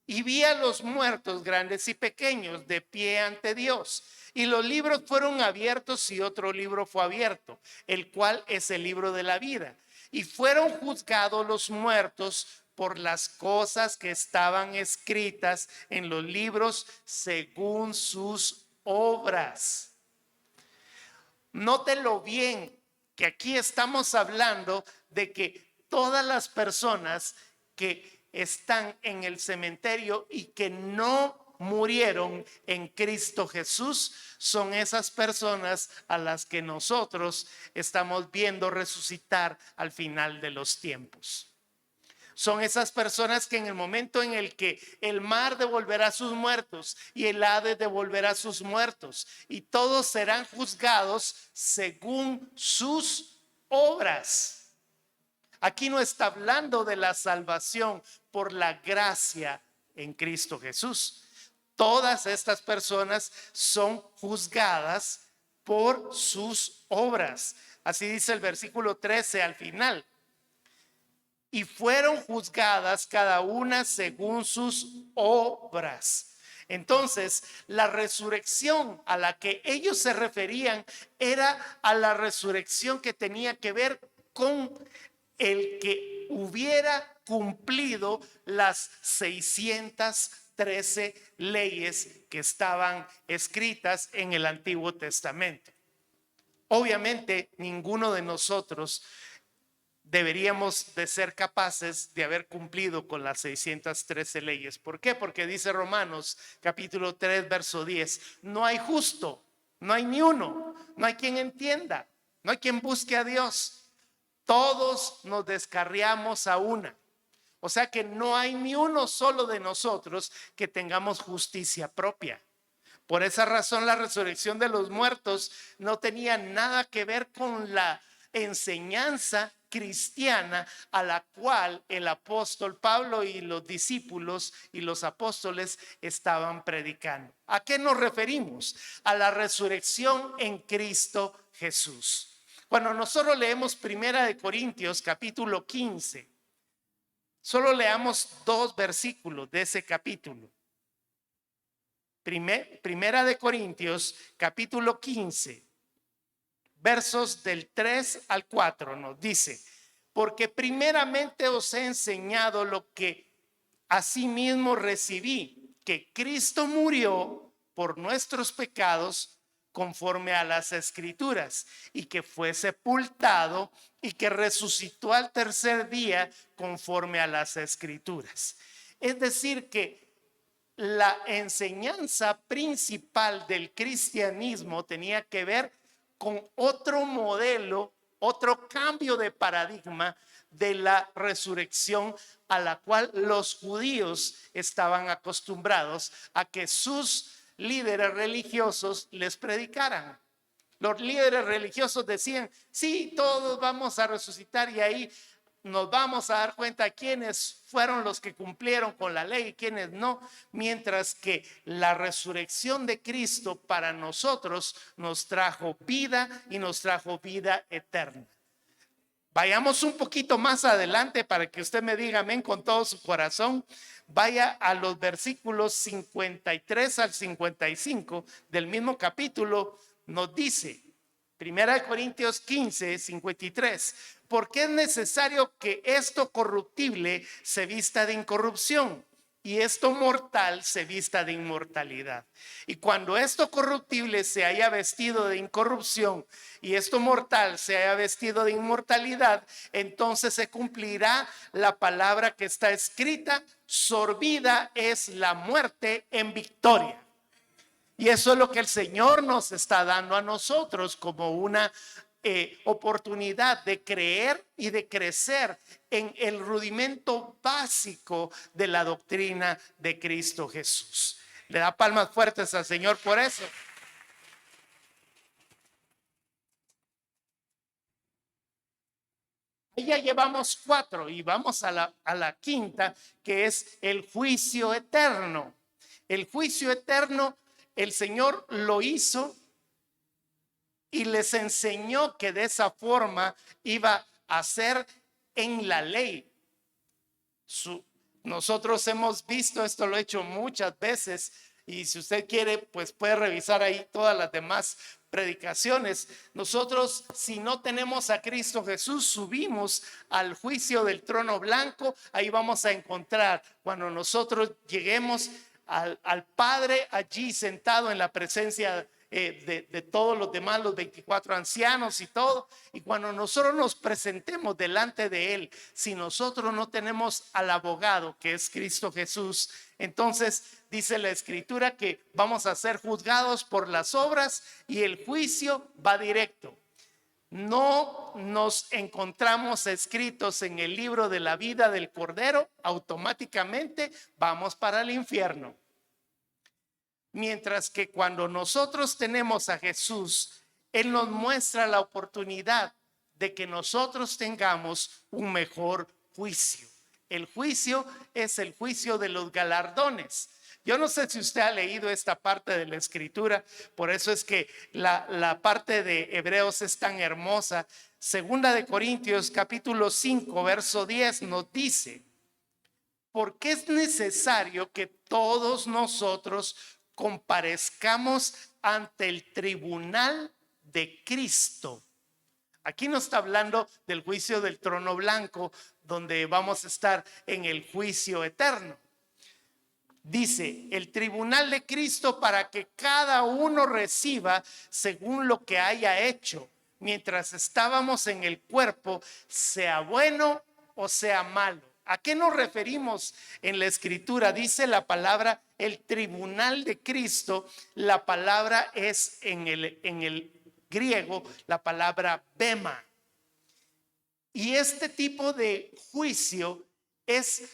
y vi a los muertos grandes y pequeños de pie ante Dios, y los libros fueron abiertos, y otro libro fue abierto, el cual es el libro de la vida. Y fueron juzgados los muertos por las cosas que estaban escritas en los libros según sus obras. Nótelo bien, que aquí estamos hablando de que todas las personas que están en el cementerio y que no murieron en Cristo Jesús son esas personas a las que nosotros estamos viendo resucitar al final de los tiempos. Son esas personas que en el momento en el que el mar devolverá sus muertos y el Hades devolverá sus muertos, y todos serán juzgados según sus obras. Aquí no está hablando de la salvación por la gracia en Cristo Jesús. Todas estas personas son juzgadas por sus obras. Así dice el versículo 13 al final. Y fueron juzgadas cada una según sus obras. Entonces, la resurrección a la que ellos se referían era a la resurrección que tenía que ver con el que hubiera cumplido las 613 leyes que estaban escritas en el Antiguo Testamento. Obviamente, ninguno de nosotros deberíamos de ser capaces de haber cumplido con las 613 leyes. ¿Por qué? Porque dice Romanos capítulo 3 verso 10, no hay justo, no hay ni uno, no hay quien entienda, no hay quien busque a Dios. Todos nos descarriamos a una. O sea que no hay ni uno solo de nosotros que tengamos justicia propia. Por esa razón la resurrección de los muertos no tenía nada que ver con la enseñanza cristiana a la cual el apóstol Pablo y los discípulos y los apóstoles estaban predicando. ¿A qué nos referimos? A la resurrección en Cristo Jesús. Cuando nosotros leemos Primera de Corintios capítulo 15, solo leamos 2 versículos de ese capítulo. Primera de Corintios capítulo 15, versos del 3 al 4 nos dice: porque primeramente os he enseñado lo que asimismo recibí, que Cristo murió por nuestros pecados conforme a las Escrituras, y que fue sepultado y que resucitó al tercer día conforme a las Escrituras. Es decir que la enseñanza principal del cristianismo tenía que ver con otro modelo, otro cambio de paradigma de la resurrección a la cual los judíos estaban acostumbrados a que sus líderes religiosos les predicaran. Los líderes religiosos decían: sí, todos vamos a resucitar, y ahí nos vamos a dar cuenta quiénes fueron los que cumplieron con la ley y quiénes no, mientras que la resurrección de Cristo para nosotros nos trajo vida y nos trajo vida eterna. Vayamos un poquito más adelante para que usted me diga amén con todo su corazón. Vaya a los versículos 53 al 55 del mismo capítulo. Nos dice, Primera de Corintios 15, 53, porque es necesario que esto corruptible se vista de incorrupción y esto mortal se vista de inmortalidad. Y cuando esto corruptible se haya vestido de incorrupción y esto mortal se haya vestido de inmortalidad, entonces se cumplirá la palabra que está escrita: sorbida es la muerte en victoria. Y eso es lo que el Señor nos está dando a nosotros como una oportunidad de creer y de crecer en el rudimento básico de la doctrina de Cristo Jesús. Le da palmas fuertes al Señor por eso. Ya llevamos 4 y vamos a la quinta, que es el juicio eterno. El juicio eterno, el Señor lo hizo y les enseñó que de esa forma iba a ser en la ley. Nosotros hemos visto esto, lo he hecho muchas veces, y si usted quiere, pues puede revisar ahí todas las demás predicaciones. Nosotros, si no tenemos a Cristo Jesús, subimos al juicio del trono blanco. Ahí vamos a encontrar, cuando nosotros lleguemos al Padre allí sentado en la presencia de todos los demás, los 24 ancianos y todo. Y cuando nosotros nos presentemos delante de Él, si nosotros no tenemos al abogado que es Cristo Jesús, entonces dice la Escritura que vamos a ser juzgados por las obras y el juicio va directo. No nos encontramos escritos en el libro de la vida del Cordero, automáticamente vamos para el infierno. Mientras que cuando nosotros tenemos a Jesús, Él nos muestra la oportunidad de que nosotros tengamos un mejor juicio. El juicio es el juicio de los galardones. Yo no sé si usted ha leído esta parte de la Escritura, por eso es que la parte de Hebreos es tan hermosa. Segunda de Corintios capítulo 5 verso 10 nos dice: porque es necesario que todos nosotros comparezcamos ante el tribunal de Cristo. Aquí no está hablando del juicio del trono blanco, donde vamos a estar en el juicio eterno. Dice, el tribunal de Cristo, para que cada uno reciba según lo que haya hecho mientras estábamos en el cuerpo, sea bueno o sea malo. ¿A qué nos referimos en la Escritura? Dice la palabra el tribunal de Cristo. La palabra es en el griego la palabra bema. Y este tipo de juicio Es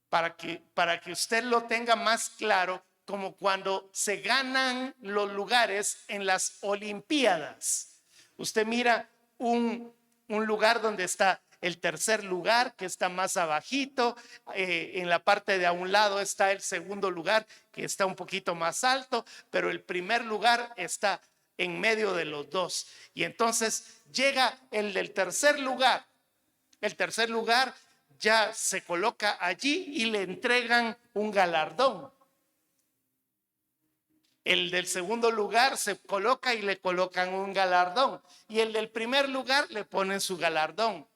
para que usted lo tenga más claro, como cuando se ganan los lugares en las Olimpiadas. Usted mira un lugar donde está el tercer lugar, que está más abajito, en la parte de a un lado está el segundo lugar, que está un poquito más alto, pero el primer lugar está en medio de los dos. Y entonces llega el del tercer lugar. El tercer lugar ya se coloca allí y le entregan un galardón. El del segundo lugar se coloca y le colocan un galardón. Y el del primer lugar le ponen su galardón.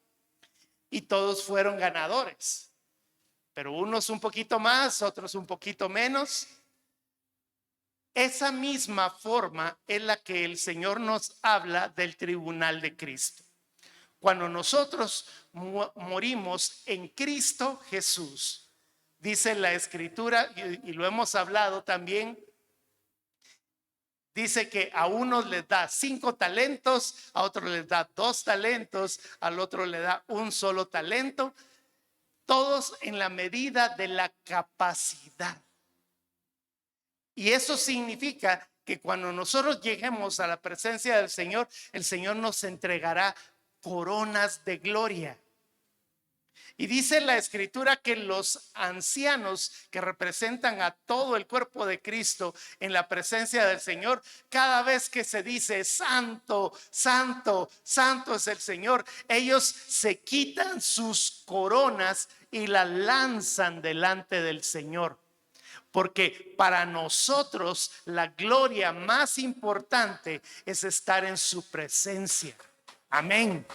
Y todos fueron ganadores. Pero unos un poquito más, otros un poquito menos. Esa misma forma es la que el Señor nos habla del tribunal de Cristo. Cuando nosotros morimos en Cristo Jesús, dice la Escritura, y lo hemos hablado también, dice que a unos les da 5 talentos, a otros les da 2 talentos, al otro le da un solo talento, todos en la medida de la capacidad. Y eso significa que cuando nosotros lleguemos a la presencia del Señor, el Señor nos entregará coronas de gloria. Y dice la Escritura que los ancianos que representan a todo el cuerpo de Cristo en la presencia del Señor, cada vez que se dice santo, santo, santo es el Señor, ellos se quitan sus coronas y las lanzan delante del Señor. Porque para nosotros la gloria más importante es estar en su presencia. Amén.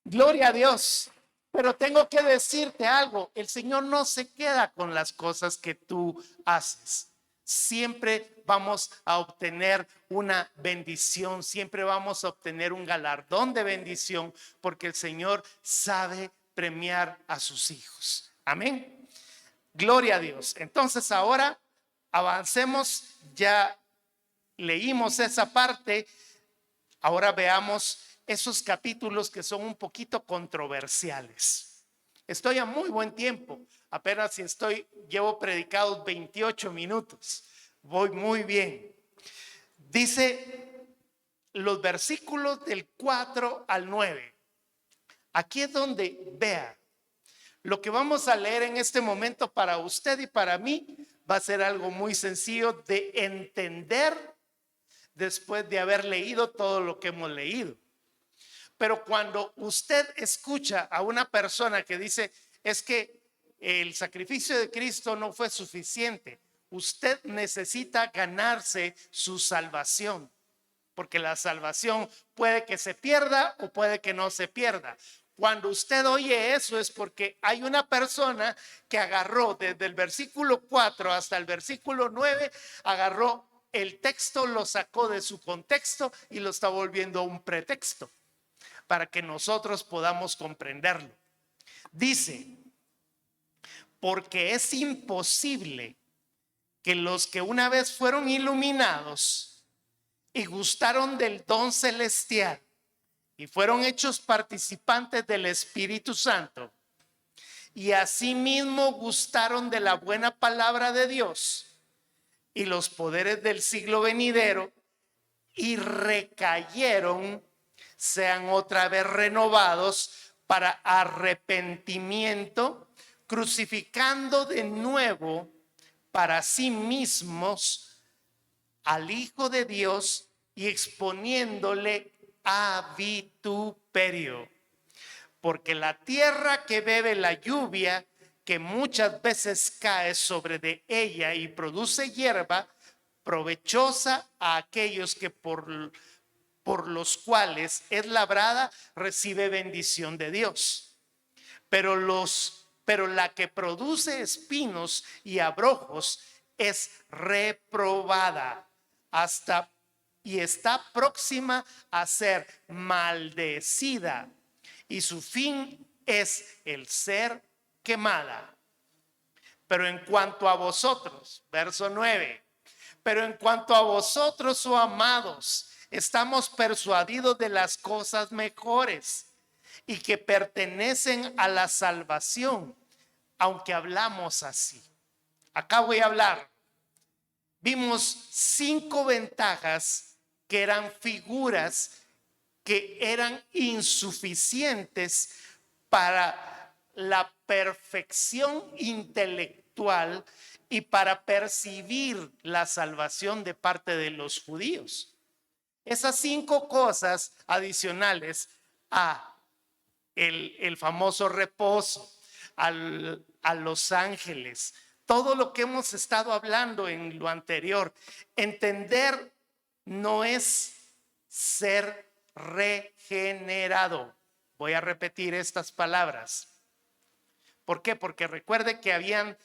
Gloria a Dios. Pero tengo que decirte algo, el Señor no se queda con las cosas que tú haces. Siempre vamos a obtener una bendición, siempre vamos a obtener un galardón de bendición, porque el Señor sabe premiar a sus hijos. Amén. Gloria a Dios. Entonces ahora avancemos, ya leímos esa parte, ahora veamos esos capítulos que son un poquito controversiales. Estoy a muy buen tiempo, apenas llevo predicados 28 minutos, voy muy bien. Dice los versículos del 4 al 9. Aquí es donde vea, lo que vamos a leer en este momento para usted y para mí va a ser algo muy sencillo de entender después de haber leído todo lo que hemos leído. Pero cuando usted escucha a una persona que dice, es que el sacrificio de Cristo no fue suficiente, usted necesita ganarse su salvación, porque la salvación puede que se pierda o puede que no se pierda. Cuando usted oye eso es porque hay una persona que agarró desde el versículo 4 hasta el versículo 9, agarró el texto, lo sacó de su contexto y lo está volviendo un pretexto para que nosotros podamos comprenderlo. Dice, porque es imposible que los que una vez fueron iluminados y gustaron del don celestial y fueron hechos participantes del Espíritu Santo y asimismo gustaron de la buena palabra de Dios y los poderes del siglo venidero y recayeron, sean otra vez renovados para arrepentimiento, crucificando de nuevo para sí mismos al Hijo de Dios y exponiéndole a vituperio. Porque la tierra que bebe la lluvia, que muchas veces cae sobre de ella y produce hierba, provechosa a aquellos que por los cuales es labrada, recibe bendición de Dios. Pero la que produce espinos y abrojos es reprobada y está próxima a ser maldecida, y su fin es el ser quemada. Pero en cuanto a vosotros, verso 9, pero en cuanto a vosotros, oh amados, estamos persuadidos de las cosas mejores, y que pertenecen a la salvación, aunque hablamos así. Acá voy a hablar. Vimos 5 ventajas que eran figuras que eran insuficientes para la perfección intelectual y para percibir la salvación de parte de los judíos. Esas 5 cosas adicionales a el famoso reposo, a los ángeles, todo lo que hemos estado hablando en lo anterior. Entender no es ser regenerado. Voy a repetir estas palabras. ¿Por qué? Porque recuerde que habían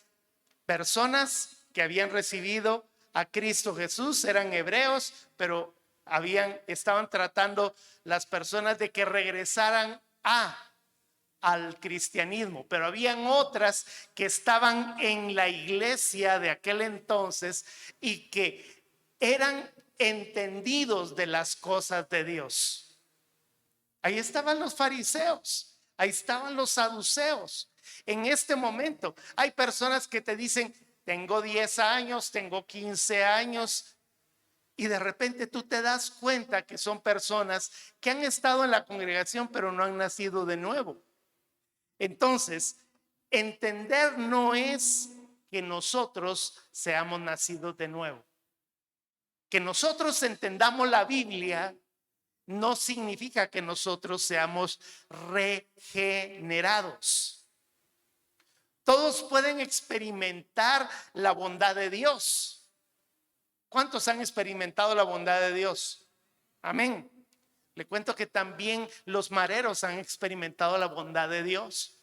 personas que habían recibido a Cristo Jesús, eran hebreos, pero estaban tratando las personas de que regresaran al cristianismo, pero habían otras que estaban en la iglesia de aquel entonces y que eran entendidos de las cosas de Dios. Ahí estaban los fariseos, ahí estaban los saduceos. En este momento hay personas que te dicen, tengo 10 años, tengo 15 años, y de repente tú te das cuenta que son personas que han estado en la congregación pero no han nacido de nuevo. Entonces, entender no es que nosotros seamos nacidos de nuevo. Que nosotros entendamos la Biblia no significa que nosotros seamos regenerados. Todos pueden experimentar la bondad de Dios. ¿Cuántos han experimentado la bondad de Dios? Amén. Le cuento que también los mareros han experimentado la bondad de Dios.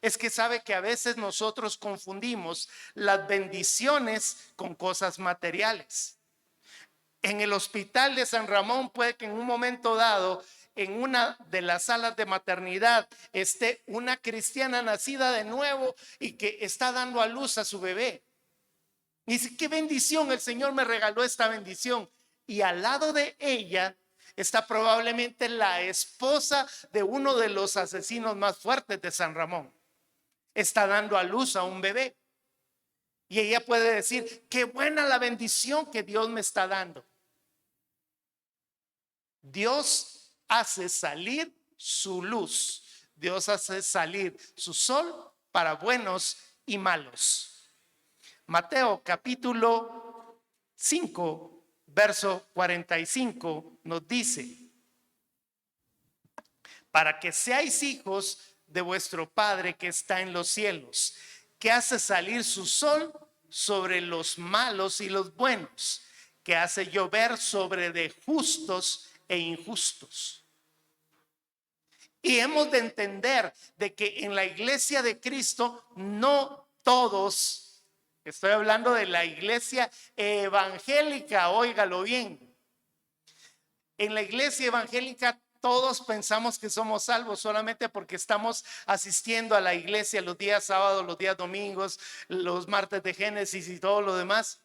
Es que sabe que a veces nosotros confundimos las bendiciones con cosas materiales. En el hospital de San Ramón puede que en un momento dado, en una de las salas de maternidad, esté una cristiana nacida de nuevo y que está dando a luz a su bebé. Y dice, qué bendición, el Señor me regaló esta bendición. Y al lado de ella está probablemente la esposa de uno de los asesinos más fuertes de San Ramón. Está dando a luz a un bebé. Y ella puede decir, qué buena la bendición que Dios me está dando. Dios hace salir su luz. Dios hace salir su sol para buenos y malos. Mateo capítulo 5, verso 45 nos dice, para que seáis hijos de vuestro Padre que está en los cielos, que hace salir su sol sobre los malos y los buenos, que hace llover sobre de justos e injustos. Y hemos de entender de que en la iglesia de Cristo no todos, estoy hablando de la iglesia evangélica, óigalo bien. En la iglesia evangélica todos pensamos que somos salvos solamente porque estamos asistiendo a la iglesia los días sábados, los días domingos, los martes de Génesis y todo lo demás.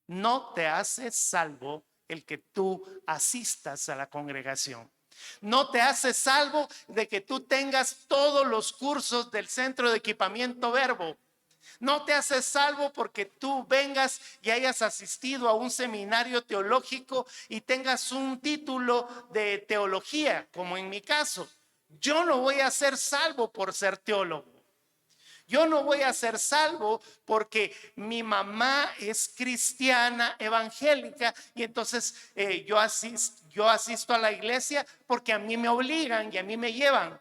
No te hace salvo el que tú asistas a la congregación. No te hace salvo de que tú tengas todos los cursos del Centro de Equipamiento Verbo. No te hace salvo porque tú vengas y hayas asistido a un seminario teológico y tengas un título de teología, como en mi caso. Yo no voy a ser salvo por ser teólogo. Yo no voy a ser salvo porque mi mamá es cristiana evangélica y entonces yo asisto a la iglesia porque a mí me obligan y a mí me llevan.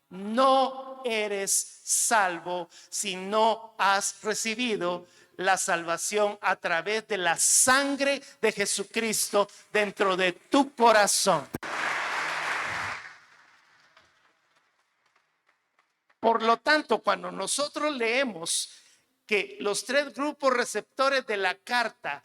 No eres salvo si no has recibido la salvación a través de la sangre de Jesucristo dentro de tu corazón. Por lo tanto, cuando nosotros leemos que los 3 grupos receptores de la carta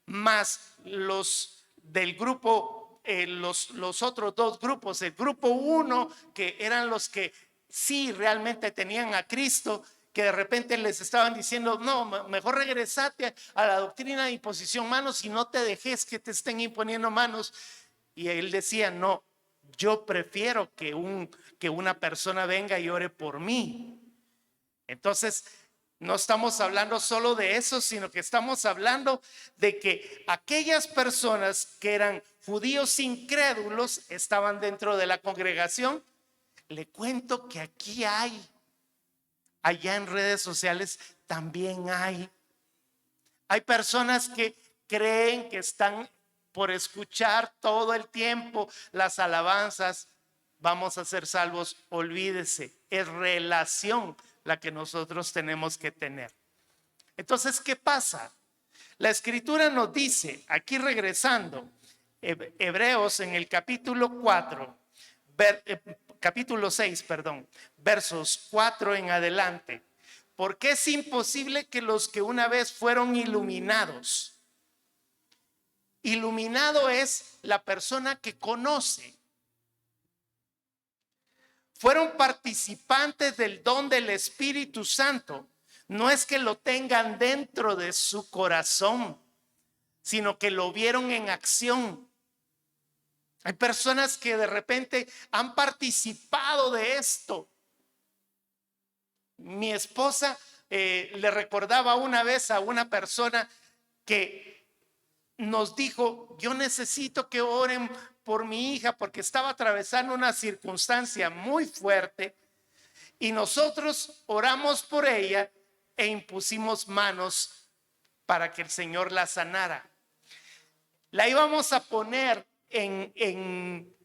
más los del grupo, los otros 2 grupos, el grupo 1 que eran los que sí realmente tenían a Cristo, que de repente les estaban diciendo, no, mejor regresate a la doctrina de imposición manos y no te dejes que te estén imponiendo manos. Y él decía, no, Yo prefiero que una persona venga y ore por mí. Entonces, no estamos hablando solo de eso, sino que estamos hablando de que aquellas personas que eran judíos incrédulos estaban dentro de la congregación. Le cuento que aquí allá en redes sociales también hay personas que creen que están por escuchar todo el tiempo las alabanzas. Vamos a ser salvos. Olvídese, es relación la que nosotros tenemos que tener. Entonces, ¿qué pasa? La escritura nos dice, aquí regresando, Hebreos en el capítulo 6, versos 4 en adelante. Porque es imposible que los que una vez fueron iluminados. Iluminado es la persona que conoce. Fueron participantes del don del Espíritu Santo. No es que lo tengan dentro de su corazón, sino que lo vieron en acción. Hay personas que de repente han participado de esto. Mi esposa le recordaba una vez a una persona que nos dijo: yo necesito que oren por mi hija porque estaba atravesando una circunstancia muy fuerte, y nosotros oramos por ella e impusimos manos para que el Señor la sanara. La íbamos a poner en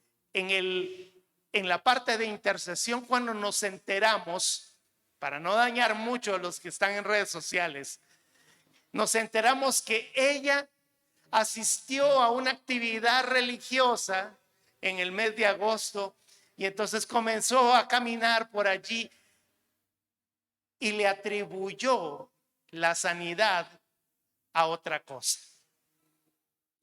la parte de intercesión cuando nos enteramos, para no dañar mucho a los que están en redes sociales, nos enteramos que ella asistió a una actividad religiosa en el mes de agosto, y entonces comenzó a caminar por allí y le atribuyó la sanidad a otra cosa.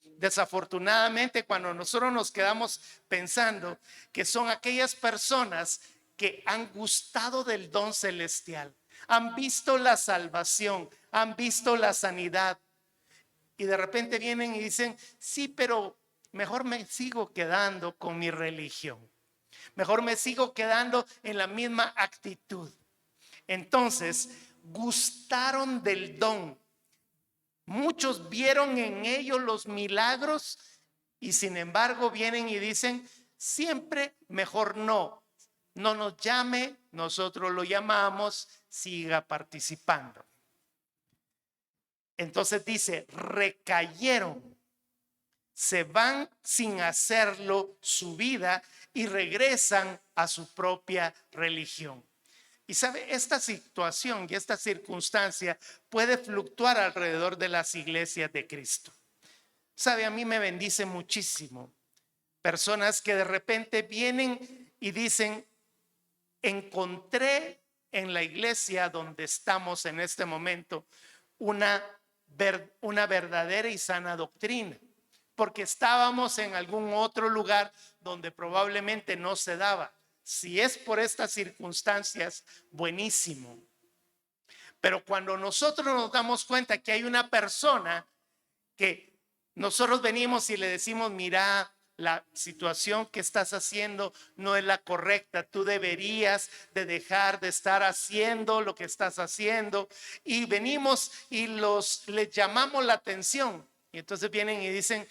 Desafortunadamente, cuando nosotros nos quedamos pensando que son aquellas personas que han gustado del don celestial, han visto la salvación, han visto la sanidad, y de repente vienen y dicen: sí, pero mejor me sigo quedando con mi religión, mejor me sigo quedando en la misma actitud. Entonces, gustaron del don. Muchos vieron en ellos los milagros, y sin embargo vienen y dicen: siempre mejor no nos llame, nosotros lo llamamos, siga participando. Entonces dice: recayeron, se van sin hacerlo su vida y regresan a su propia religión. Y sabe, esta situación y esta circunstancia puede fluctuar alrededor de las iglesias de Cristo. Sabe, a mí me bendice muchísimo personas que de repente vienen y dicen: encontré en la iglesia donde estamos en este momento una verdadera y sana doctrina, porque estábamos en algún otro lugar donde probablemente no se daba. Si es por estas circunstancias, buenísimo. Pero cuando nosotros nos damos cuenta que hay una persona que nosotros venimos y le decimos: mira, la situación que estás haciendo no es la correcta, tú deberías de dejar de estar haciendo lo que estás haciendo, y venimos y les llamamos la atención, y entonces vienen y dicen: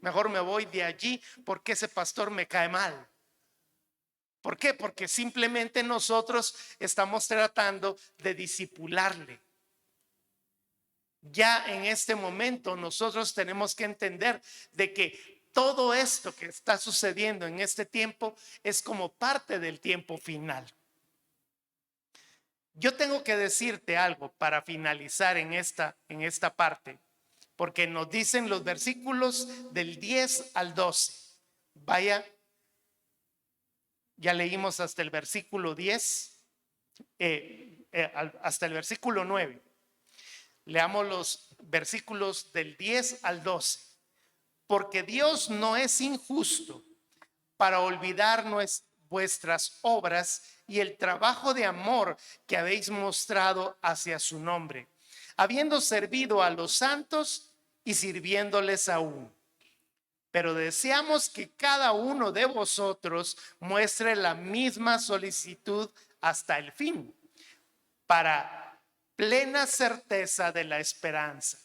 mejor me voy de allí porque ese pastor me cae mal. ¿Por qué? Porque simplemente nosotros estamos tratando de discipularle. Ya en este momento nosotros tenemos que entender de que todo esto que está sucediendo en este tiempo es como parte del tiempo final. Yo tengo que decirte algo para finalizar en esta parte, porque nos dicen los versículos del 10 al 12. Vaya, ya leímos hasta el versículo 10, hasta el versículo 9. Leamos los versículos del 10 al 12. Porque Dios no es injusto para olvidar vuestras obras y el trabajo de amor que habéis mostrado hacia su nombre, habiendo servido a los santos y sirviéndoles aún. pero deseamos que cada uno de vosotros muestre la misma solicitud hasta el fin, para plena certeza de la esperanza,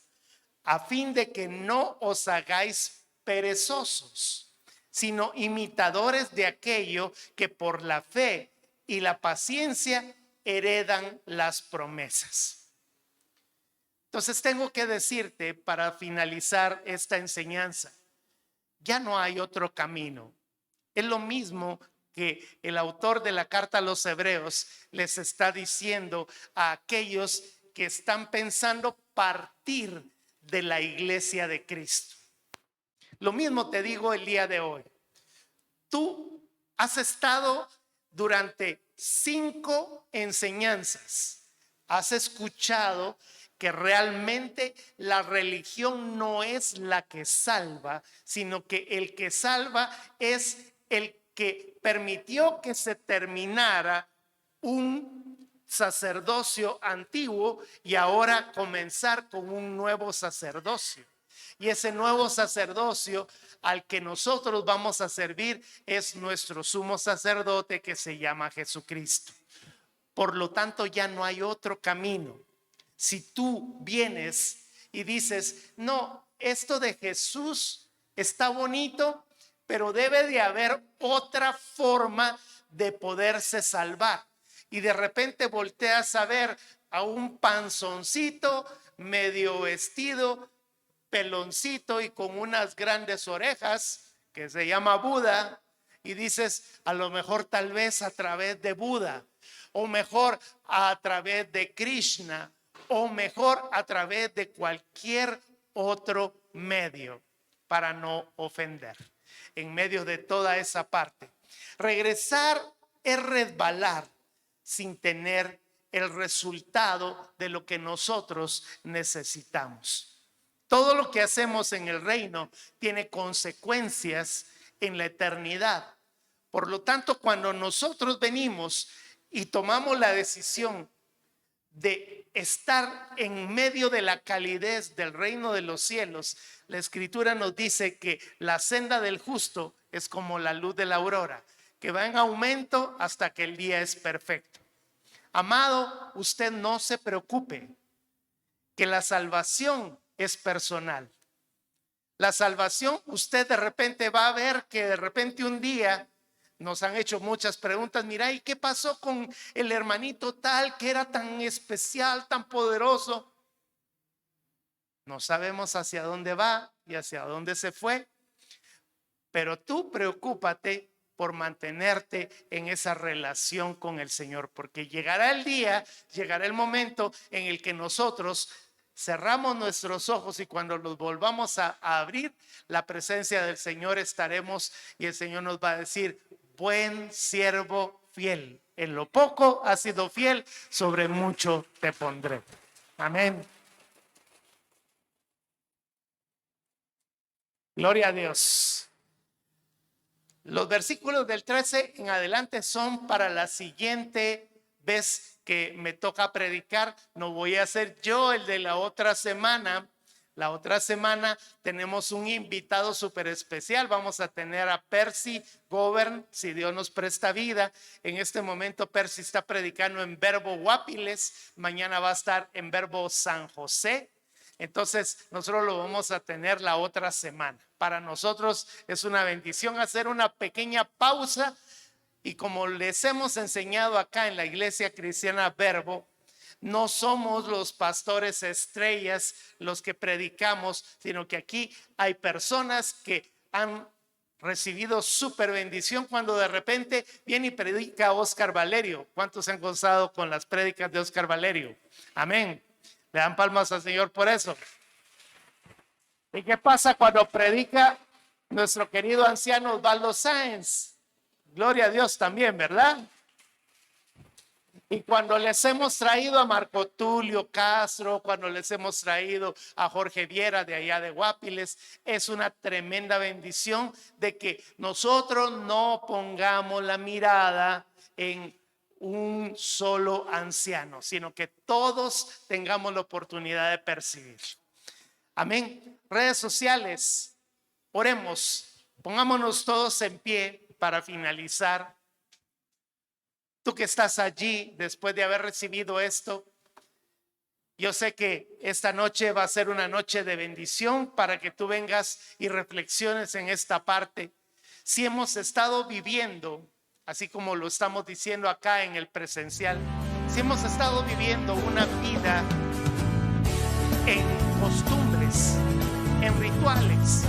a fin de que no os hagáis perezosos, sino imitadores de aquello que por la fe y la paciencia heredan las promesas. Entonces tengo que decirte para finalizar esta enseñanza, ya no hay otro camino. Es lo mismo que el autor de la carta a los Hebreos les está diciendo a aquellos que están pensando partir de la iglesia de Cristo. Lo mismo te digo el día de hoy. Tú has estado durante 5 enseñanzas, has escuchado que realmente la religión no es la que salva, sino que el que salva es el que permitió que se terminara un sacerdocio antiguo y ahora comenzar con un nuevo sacerdocio. Y ese nuevo sacerdocio al que nosotros vamos a servir es nuestro sumo sacerdote, que se llama Jesucristo. Por lo tanto, ya no hay otro camino. Si tú vienes y dices, no, esto de Jesús está bonito, pero debe de haber otra forma de poderse salvar. Y de repente volteas a ver a un panzoncito medio vestido, peloncito y con unas grandes orejas, que se llama Buda, y dices, a lo mejor tal vez a través de Buda, o mejor a través de Krishna, o mejor a través de cualquier otro medio, para no ofender. En medio de toda esa parte, regresar es resbalar sin tener el resultado de lo que nosotros necesitamos. Todo lo que hacemos en el reino tiene consecuencias en la eternidad. Por lo tanto, cuando nosotros venimos y tomamos la decisión de estar en medio de la calidez del reino de los cielos, la escritura nos dice que la senda del justo es como la luz de la aurora, que va en aumento hasta que el día es perfecto. Amado, usted no se preocupe, que la salvación es personal. La salvación, usted de repente va a ver que de repente un día nos han hecho muchas preguntas. Mira, ¿y qué pasó con el hermanito tal que era tan especial, tan poderoso? No sabemos hacia dónde va y hacia dónde se fue, pero tú preocúpate por mantenerte en esa relación con el Señor, porque llegará el día, llegará el momento en el que nosotros cerramos nuestros ojos y cuando los volvamos a abrir, la presencia del Señor estaremos y el Señor nos va a decir, buen siervo fiel, en lo poco has sido fiel, sobre mucho te pondré. Amén. Gloria a Dios. Los versículos del 13 en adelante son para la siguiente vez que me toca predicar. No voy a hacer yo el de la otra semana. La otra semana tenemos un invitado súper especial. Vamos a tener a Percy Govern, si Dios nos presta vida. En este momento Percy está predicando en Verbo Guapiles. Mañana va a estar en Verbo San José. Entonces nosotros lo vamos a tener la otra semana. Para nosotros es una bendición hacer una pequeña pausa y como les hemos enseñado acá en la Iglesia Cristiana Verbo, no somos los pastores estrellas los que predicamos, sino que aquí hay personas que han recibido súper bendición cuando de repente viene y predica Oscar Valerio. ¿Cuántos se han gozado con las prédicas de Oscar Valerio? Amén. Le dan palmas al Señor por eso. ¿Y qué pasa cuando predica nuestro querido anciano Osvaldo Sáenz? Gloria a Dios también, ¿verdad? Y cuando les hemos traído a Marco Tulio Castro, cuando les hemos traído a Jorge Viera de allá de Guapiles, es una tremenda bendición de que nosotros no pongamos la mirada en un solo anciano, sino que todos tengamos la oportunidad de percibir. Amén. Redes sociales. Oremos, pongámonos todos en pie para finalizar. Tú que estás allí después de haber recibido esto, yo sé que esta noche va a ser una noche de bendición para que tú vengas y reflexiones en esta parte. Si hemos estado viviendo, así como lo estamos diciendo acá en el presencial, si hemos estado viviendo una vida en costumbres, en rituales,